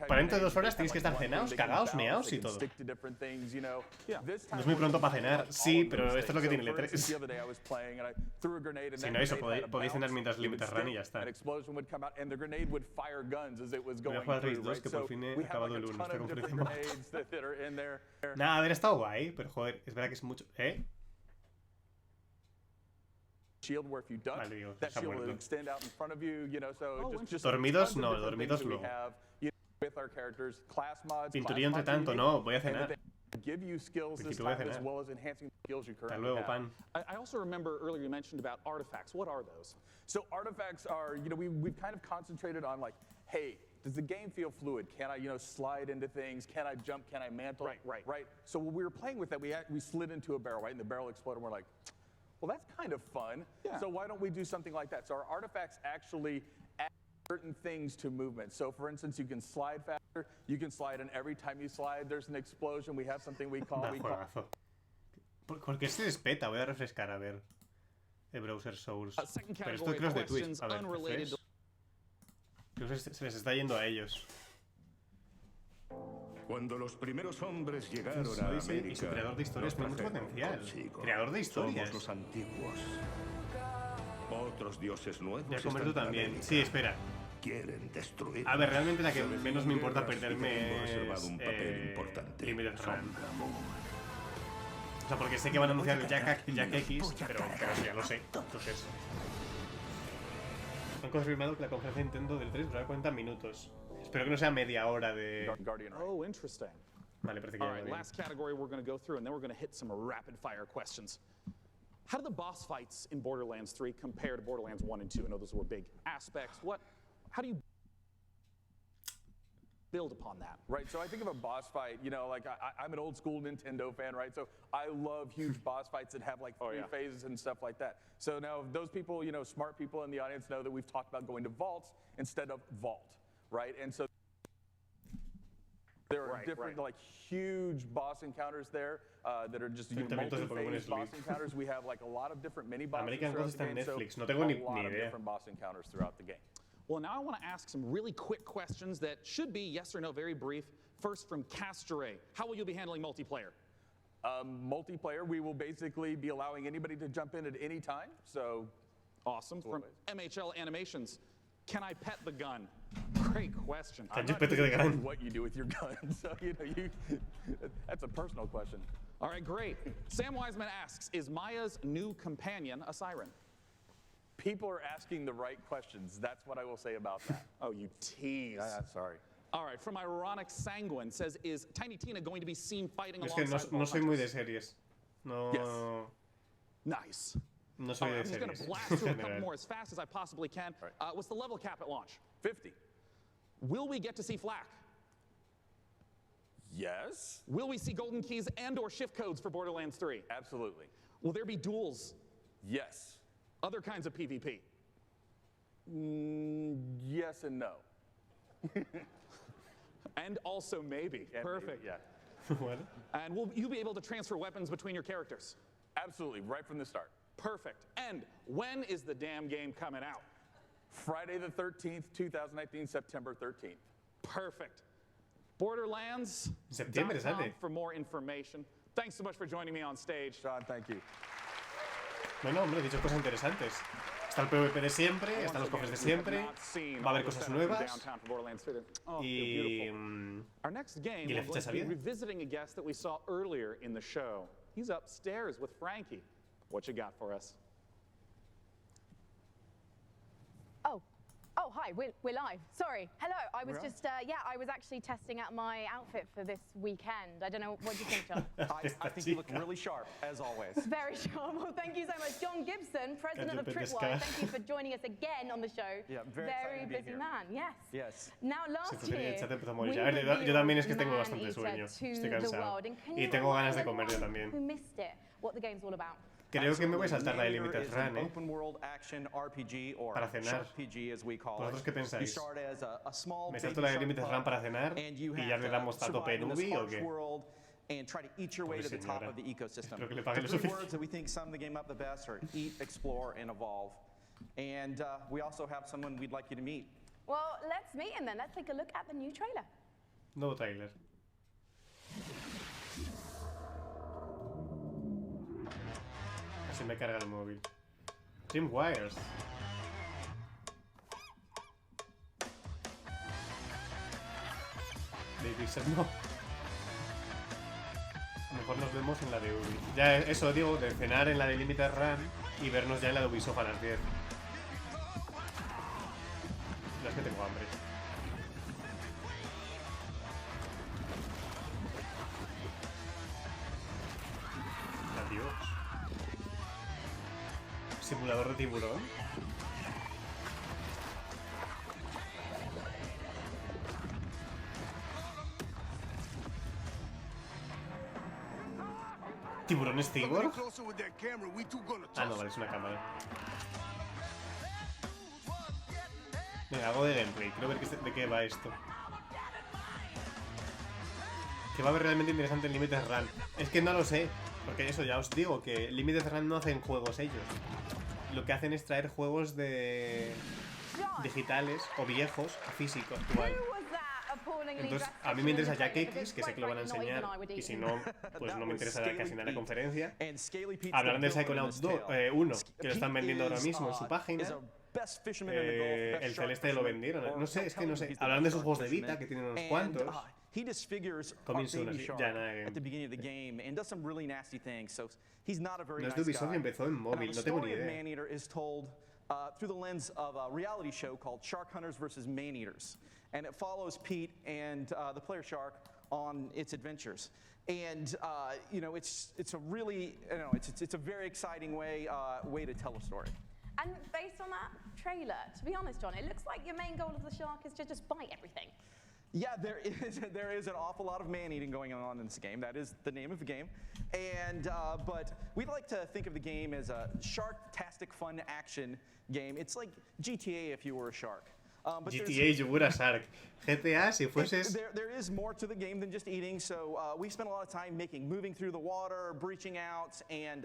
Para dentro de 2 horas tenéis que estar cenados, cagados, meados y todo. No es muy pronto para cenar, sí, pero esto es lo que tiene el E3. Si no, eso, podéis cenar mientras Limited Run y ya está. Voy a jugar Race 2, que por fin he acabado el 1, esta conferencia. Nada, haber estado guay, pero joder, es verdad que es mucho... ¿Eh? Vale, digo, se ha muerto. Dormidos no, dormidos luego. Pinturillo entre tanto, no, voy a cenar. Porque tú voy a cenar. Hasta luego, pan. I also remember earlier you mentioned about artifacts. What are those? So artifacts are, you know, we've kind of concentrated on like, hey, does the game feel fluid? Can I, you know, slide into things? Can I jump? Can I mantle? Right. So when we were playing with that, we slid into a barrel, right? And the barrel exploded, and we're like, well, that's kind of fun. Yeah. So why don't we do something like that? So our artifacts actually add certain things to movement. So for instance, you can slide faster. You can slide, and every time you slide, there's an explosion. We have something we call... Porque este es beta, voy a refrescar, a ver. El browser source. Pero esto creo es de Twitch. A ver, refresh. Creo que se les está yendo a ellos. Cuando los primeros hombres llegaron a América, y su creador de historias tiene mucho potencial. Creador de historias. Somos los antiguos. Otros dioses nuevos. Ya comer tú también. Sí, espera. Quieren destruir. A ver, realmente la que menos me importa perderme es Limited Run. O sea, porque sé que van a anunciar el Jack X, pero ya lo sé. Entonces, han confirmado que la conferencia de Nintendo del 3 durará 40 minutos. Espero que no sea media hora de... Oh, interesting. Vale, parece que ya lo last category we're going to go through, and then we're going to hit some rapid fire questions. How do the boss fights in Borderlands 3 compare to Borderlands 1 and 2? I know those were big aspects. How do you... build upon that. Right, so I think of a boss fight, you know, like I'm an old school Nintendo fan, right? So I love huge boss fights that have like three phases and stuff like that. So now those people, you know, smart people in the audience know that we've talked about going to vaults instead of vault, right? And so there are different like huge boss encounters there that are just multi-phase boss encounters. We have like a lot of different mini bosses American throughout the game, so Netflix. No tengo ni a lot of idea. different boss encounters throughout the game. Well, now I want to ask some really quick questions that should be yes or no, very brief. First from Castore, how will you be handling multiplayer? Multiplayer, we will basically be allowing anybody to jump in at any time, so. Awesome. From MHL Animations, can I pet the gun? Great question. I'm not sure what you do with your gun, so you know, that's a personal question. All right, great. Sam Wiseman asks, is Maya's new companion a siren? People are asking the right questions. That's what I will say about that. Oh, you tease. Sorry. All right, from Ironic Sanguine says, is Tiny Tina going to be seen fighting Es que no soy muy de series. No. Yes. Nice. No soy de I'm just going series. to blast through a couple more as fast as I possibly can. What's the level cap at launch? 50. Will we get to see flak? Yes. Will we see golden keys and or shift codes for Borderlands 3? Absolutely. Will there be duels? Yes. Other kinds of PvP? Yes and no. And also maybe. Perfect. Yeah. What? And will you be able to transfer weapons between your characters? Absolutely, right from the start. Perfect. And when is the damn game coming out? Friday the 13th, 2019, September 13th. Perfect. Borderlands. Septiembre sale. For more information. Thanks so much for joining me on stage. Sean, thank you. Bueno, hombre, he dicho cosas interesantes. Está el PvP de siempre, están los cofres de siempre, va a haber cosas nuevas y Our next game, la we're fecha going to be salida. revisiting a guest that we saw earlier in the show. He's upstairs with Frankie. What you got for us? Oh, hi, we're live. Sorry. Hello, I was just, I was actually testing out my outfit for this weekend. I don't know, what do you think, John? I think you look really sharp, as always. Very sharp. Well, thank you so much. John Gibson, president of Tripwire, thank you for joining us again on the show. Yeah, very busy here. man, yes. Yes. Now, last year, yo también es que tengo bastante sueño, estoy cansado. Y tengo ganas de comer yo también. Who missed it, what the game's all about? Creo que me voy a saltar la de Limited Run, Open world action RPG or para cenar. RPG as we call ¿Vosotros it. qué pensáis? You start as a small ¿Me salto la de Limited Run para cenar y ya le damos a tope Nubi o qué? And try to eat your way to the top of the ecosystem. Espero que le pague lo The three suficiente. words that we think sum the game up the best are eat, explore, and evolve. And we also have someone we'd like you to meet. Well, let's meet him then. Let's take a look at the new trailer. Nuevo trailer. Así me carga el móvil. Trim Wires. Baby Set no. Mejor nos vemos en la de Ubi. Ya eso digo, de cenar en la de Limited Run y vernos ya en la de Ubisoft a las 10. Ya es que tengo hambre. Adiós. Simulador de tiburón. ¿Tiburones Cyborg? Ah, no, vale, es una cámara. Venga, hago de gameplay. Quiero ver de qué va esto. ¿Qué va a haber realmente interesante en Limited Run? Es que no lo sé. Porque eso, ya os digo, que Limited Run no hacen juegos ellos. Lo que hacen es traer juegos de digitales o viejos a físico actual. Entonces, a mí me interesa Jack X, que sé que lo van a enseñar, y si no, pues no me interesa casi nada la conferencia. Hablarán del Psychonauts 1, que lo están vendiendo ahora mismo en su página. El Celeste lo vendieron. No sé, es que no sé. Hablarán de sus juegos de Vita, que tienen unos cuantos. He disfigures Coming soon, Baby Shark ya nada. at the beginning of the game and does some really nasty things. So he's not a very No es nice de Ubisoft y guy. empezó en móvil, Now, no tengo ni The story of idea. Maneater is told through the lens of a reality show called Shark Hunters versus Maneaters, and it follows Pete and the player shark on its adventures. And you know, it's a really, you know, it's a very exciting way to tell a story. And based on that trailer, to be honest, John, it looks like your main goal of the shark is to just bite everything. Yeah, there is an awful lot of man-eating going on in this game. That is the name of the game. And but we like to think of the game as a shark-tastic fun action game. It's like GTA if you were a shark. But GTA if you were a shark. GTA si fueses... There is more to the game than just eating. So we spent a lot of time moving through the water, breaching out, and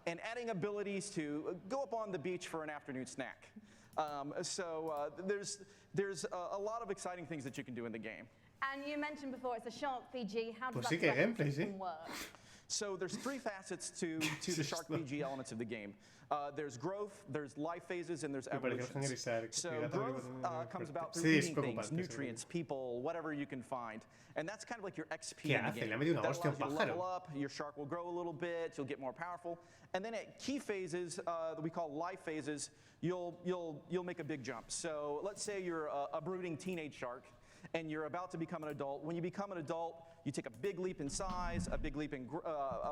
adding abilities to go up on the beach for an afternoon snack. There's a lot of exciting things that you can do in the game. And you mentioned before it's a shark PG. How does Pues sí que gameplay, sí. work? So there's 3 facets to the shark PG elements of the game. There's growth, there's life phases, and there's evolutions. So growth comes about through eating things, nutrients, people, whatever you can find. And that's kind of like your XP in the game. That allows you to level up, your shark will grow a little bit, you'll get more powerful. And then at key phases that we call life phases, you'll make a big jump. So let's say you're a brooding teenage shark and you're about to become an adult. When you become an adult, you take a big leap in size, a big leap in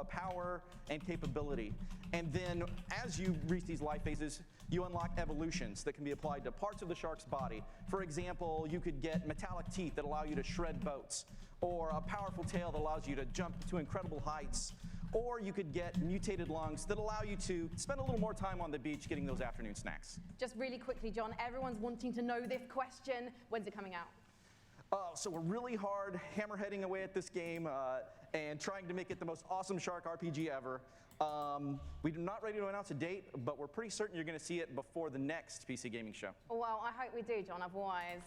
power and capability. And then as you reach these life phases, you unlock evolutions that can be applied to parts of the shark's body. For example, you could get metallic teeth that allow you to shred boats, or a powerful tail that allows you to jump to incredible heights. Or you could get mutated lungs that allow you to spend a little more time on the beach getting those afternoon snacks. Just really quickly, John, everyone's wanting to know this question. When's it coming out? So we're really hard hammerheading away at this game and trying to make it the most awesome shark RPG ever. We're not ready to announce a date, but we're pretty certain you're going to see it before the next PC gaming show. Well, I hope we do, John. Otherwise,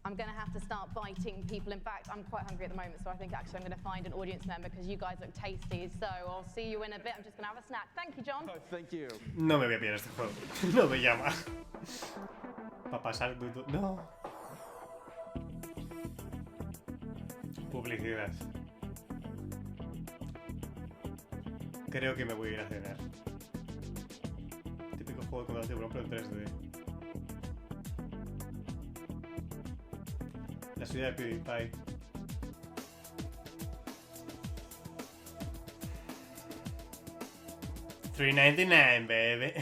I'm going to have to start biting people. In fact, I'm quite hungry at the moment, so I think actually I'm going to find an audience member because you guys look tasty. So I'll see you in a bit. I'm just going to have a snack. Thank you, John. Thank you. No me voy a pillar este juego. No me llama. Para pasar... No. Publicidad. Creo que me voy a ir a cenar. Típico juego de combate de tiburón, pero en 3D. La ciudad de PewDiePie. $3.99, baby.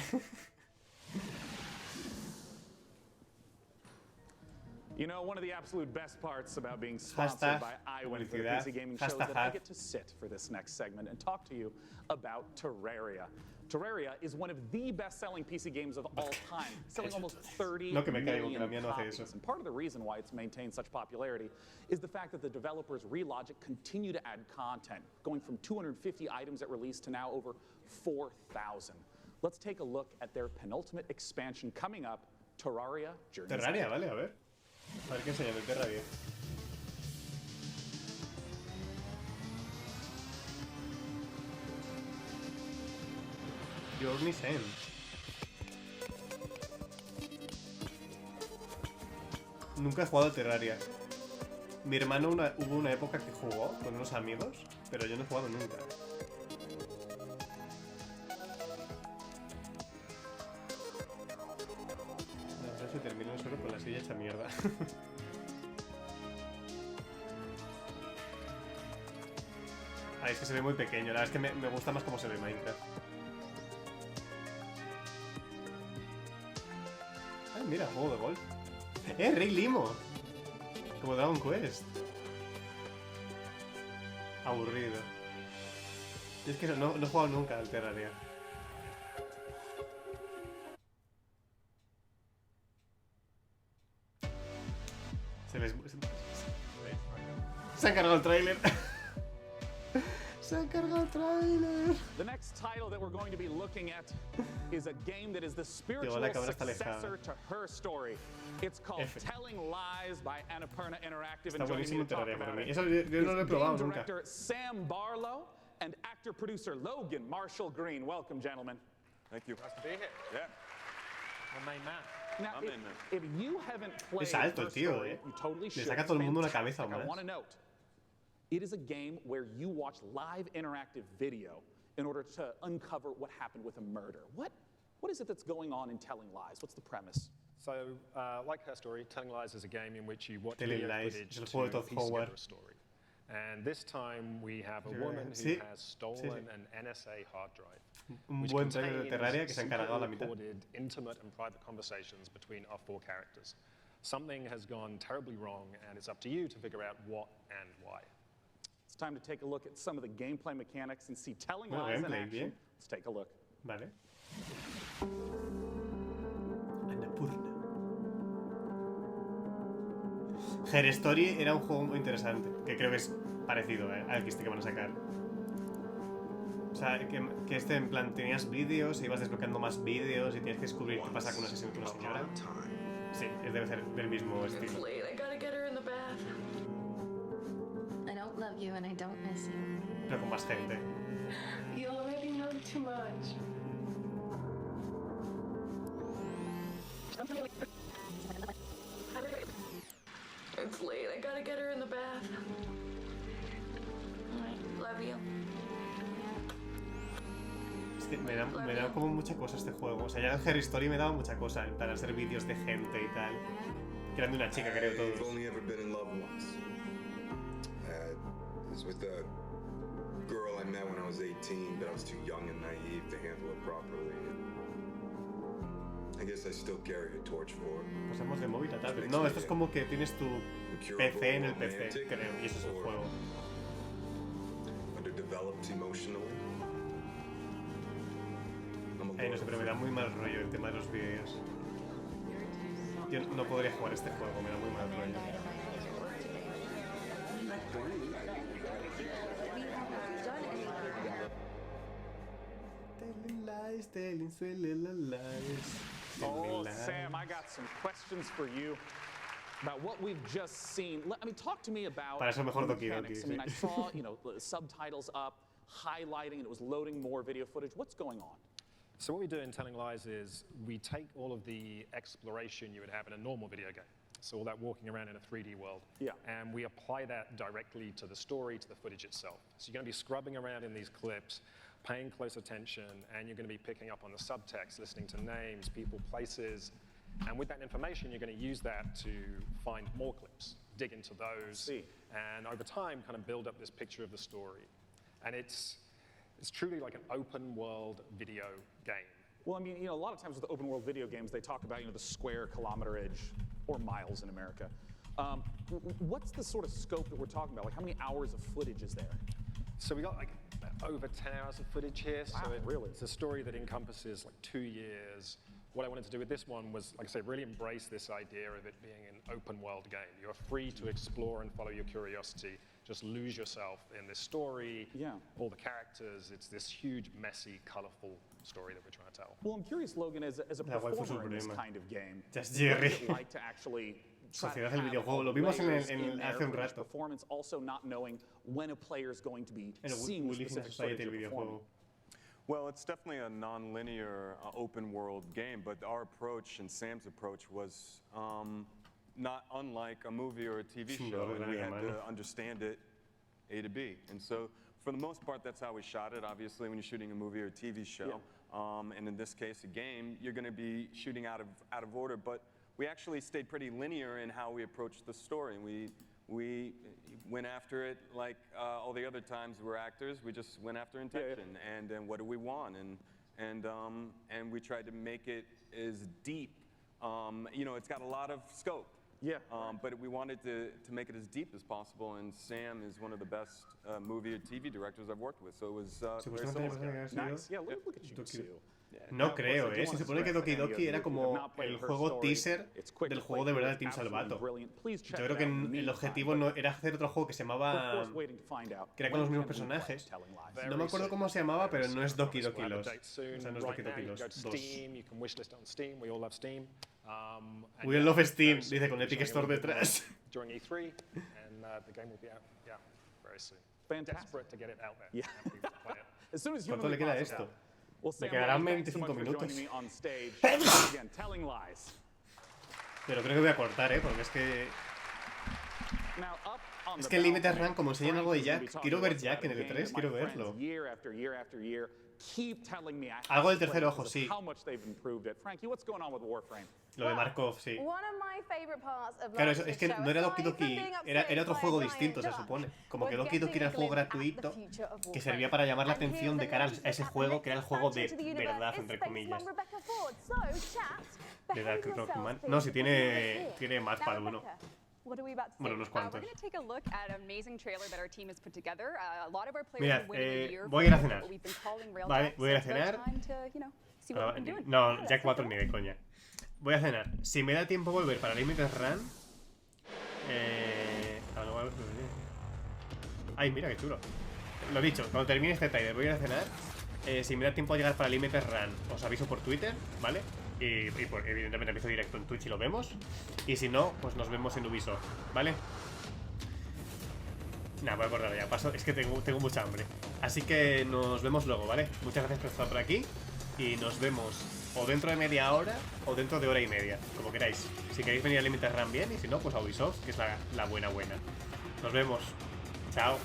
You know, one of the absolute best parts about being sponsored by iWin for the PC Gaming Show is that I get to sit for this next segment and talk to you about Terraria. Terraria is one of the best-selling PC games of all time, selling almost 30 million copies. And part of the reason why it's maintained such popularity is the fact that the developers Relogic continue to add content, going from 250 items at release to now over 4,000. Let's take a look at their penultimate expansion coming up, Terraria Journey's End. Terraria, vale, a ver. A ver qué enseñan el Terraria. Journey's End. Nunca he jugado a Terraria. Mi hermano hubo una época que jugó con unos amigos, pero yo no he jugado nunca. No, se termina solo con la silla hecha mierda. Ah, es que se ve muy pequeño. La verdad es que me gusta más cómo se ve Minecraft. Ay, mira, juego de golf. Rey Limo. Como Dragon Quest. Aburrido. Yo es que no he jugado nunca al Terraria. Se han cargado el tráiler. Se han cargado el tráiler. The next title that we're going to be looking at is a game that is the spiritual successor to her story. It's called Telling Lies by Annapurna Interactive. Está buenísimo Terraria para mí. It Eso yo no lo he probado nunca. Director Sam Barlow and actor-producer Logan Marshall Green. Welcome, gentlemen. Thank you. Nice to be here. Yeah. My main man. Now, if you haven't played es alto el tío, you totally should. Le saca a todo el mundo una cabeza I want to note, it is a game where you watch live interactive video in order to uncover what happened with a murder. What is it that's going on in Telling Lies? What's the premise? So, like her story, Telling Lies is a game in which you watch Telling video Lies, footage el to juego de piece together a story. And this time we have a woman who has stolen an NSA hard drive. Un buen trailer de Terraria que se ha encargado la mitad. Recorded intimate and private conversations between our 4 characters. something has gone terribly wrong, and it's up to you to figure out what and why. It's time to take a look at some of the gameplay mechanics and see telling lies in action. Let's take a look. Vale. Annapurna. Her Story era un juego muy interesante, que creo que es parecido al que van a sacar. O sea, que este en plan tenías vídeos, ibas desbloqueando más vídeos y tienes que descubrir qué pasa con una sesión con una señora. Sí, debe ser del mismo estilo. Pero con más gente. It's late. I gotta get her in the bath. Love you. Es que me da como mucha cosa este juego. O sea, ya en Her Story me daba mucha cosa para hacer vídeos de gente y tal. Que eran de una chica, creo, todos. I've only ever been in love once. It was with a girl I met when I was 18, but I was too young and naive to handle it properly. I guess I still carry a torch for it. Pasamos de móvil a tablet. No, esto es como que tienes tu PC en el PC, creo, y eso es el juego. Underdeveloped emotionally. No sé, pero me da muy mal rollo el tema de los vídeos. Yo no podría jugar este juego, me da muy mal rollo. Telling lies. Oh, Sam, I got some questions for you about what we've just seen. I mean, talk to me about Para eso mejor the Doki Doki, mechanics. I mean, I saw, the subtitles up, highlighting, and it was loading more video footage. What's going on? So what we do in Telling Lies is we take all of the exploration you would have in a normal video game, so all that walking around in a 3D world, and we apply that directly to the story, to the footage itself. So you're going to be scrubbing around in these clips, paying close attention, and you're going to be picking up on the subtext, listening to names, people, places, and with that information, you're going to use that to find more clips, dig into those, and over time, kind of build up this picture of the story. And it's truly like an open world video game. Well, I mean, a lot of times with open world video games, they talk about, the square kilometerage or miles in America. What's the sort of scope that we're talking about? Like, how many hours of footage is there? So we got like over 10 hours of footage here. Wow, so really? It's a story that encompasses like 2 years. What I wanted to do with this one was, like I say, really embrace this idea of it being an open world game. You're free to explore and follow your curiosity. Just lose yourself in this story, all the characters. It's this huge, messy, colorful story that we're trying to tell. Well, I'm curious, Logan, as a performer in this kind of game, Just what is it like to actually Sociedad del videojuego, lo vimos hace un rato. Performance, also not knowing when a player is going to be seeing the specific footage you're performing. Well, it's definitely a non-linear open world game, but our approach and Sam's approach was not unlike a movie or a TV show, and we had to understand it A to B. And so, for the most part, that's how we shot it. Obviously, when you're shooting a movie or a TV show, and in this case, a game, you're going to be shooting out of order. But we actually stayed pretty linear in how we approached the story. We went after it like all the other times we're actors. We just went after intention and what do we want, and we tried to make it as deep. It's got a lot of scope. But we wanted to make it as deep as possible, and Sam is one of the best movie or TV directors I've worked with, so it was very similar. Nice. Yeah, look at you too. No creo, Se supone que Doki Doki era como el juego teaser del juego de verdad de Team Salvato. Yo creo que el objetivo no era hacer otro juego que se llamaba... que era con los mismos personajes. No me acuerdo cómo se llamaba, pero no es Doki Doki Los. O sea, no es Doki Doki Los 2. We love Steam, dice con Epic Store detrás. During E3, and the game will be out, very soon. Fantastic. Desperate to get it out there. Yeah. As soon as ¿Cuánto le queda esto? Well, Me Sam, quedarán thanks so 25 much for minutos. joining me on stage. Again, Telling Lies. Pero creo que voy a cortar, porque es que... Now, up on Es the que en Limited balcony, Run, como enseñan algo de Frank's gonna be Jack, quiero ver talking Jack en about el games, E3, quiero my friends, verlo. Year after year after year, Algo del tercer ojo, sí. Lo de Markov, sí. Claro, es que no era Doki Doki, era otro juego distinto, se supone. Como que Doki Doki era el juego gratuito que servía para llamar la atención de cara a ese juego, que era el juego de verdad, entre comillas. De Dark Rockman. No, si tiene más para uno. Bueno, unos cuantos. Mirad, voy a ir a cenar. Vale, voy a ir a cenar. No, ya 4 ni de coña. Voy a cenar. Si me da tiempo volver para Limited Run. Ay, mira qué chulo. Lo dicho, cuando termine este trailer voy a ir a cenar. Si me da tiempo a llegar para Limited Run, os aviso por Twitter, ¿vale? Y evidentemente empiezo directo en Twitch y lo vemos. Y si no, pues nos vemos en Ubisoft, ¿vale? Nada, voy a acordar ya. Paso, es que tengo mucha hambre. Así que nos vemos luego, ¿vale? Muchas gracias por estar por aquí. Y nos vemos o dentro de media hora o dentro de hora y media, como queráis. Si queréis venir a Limited Run bien, y si no, pues a Ubisoft, que es la buena. Nos vemos. Chao.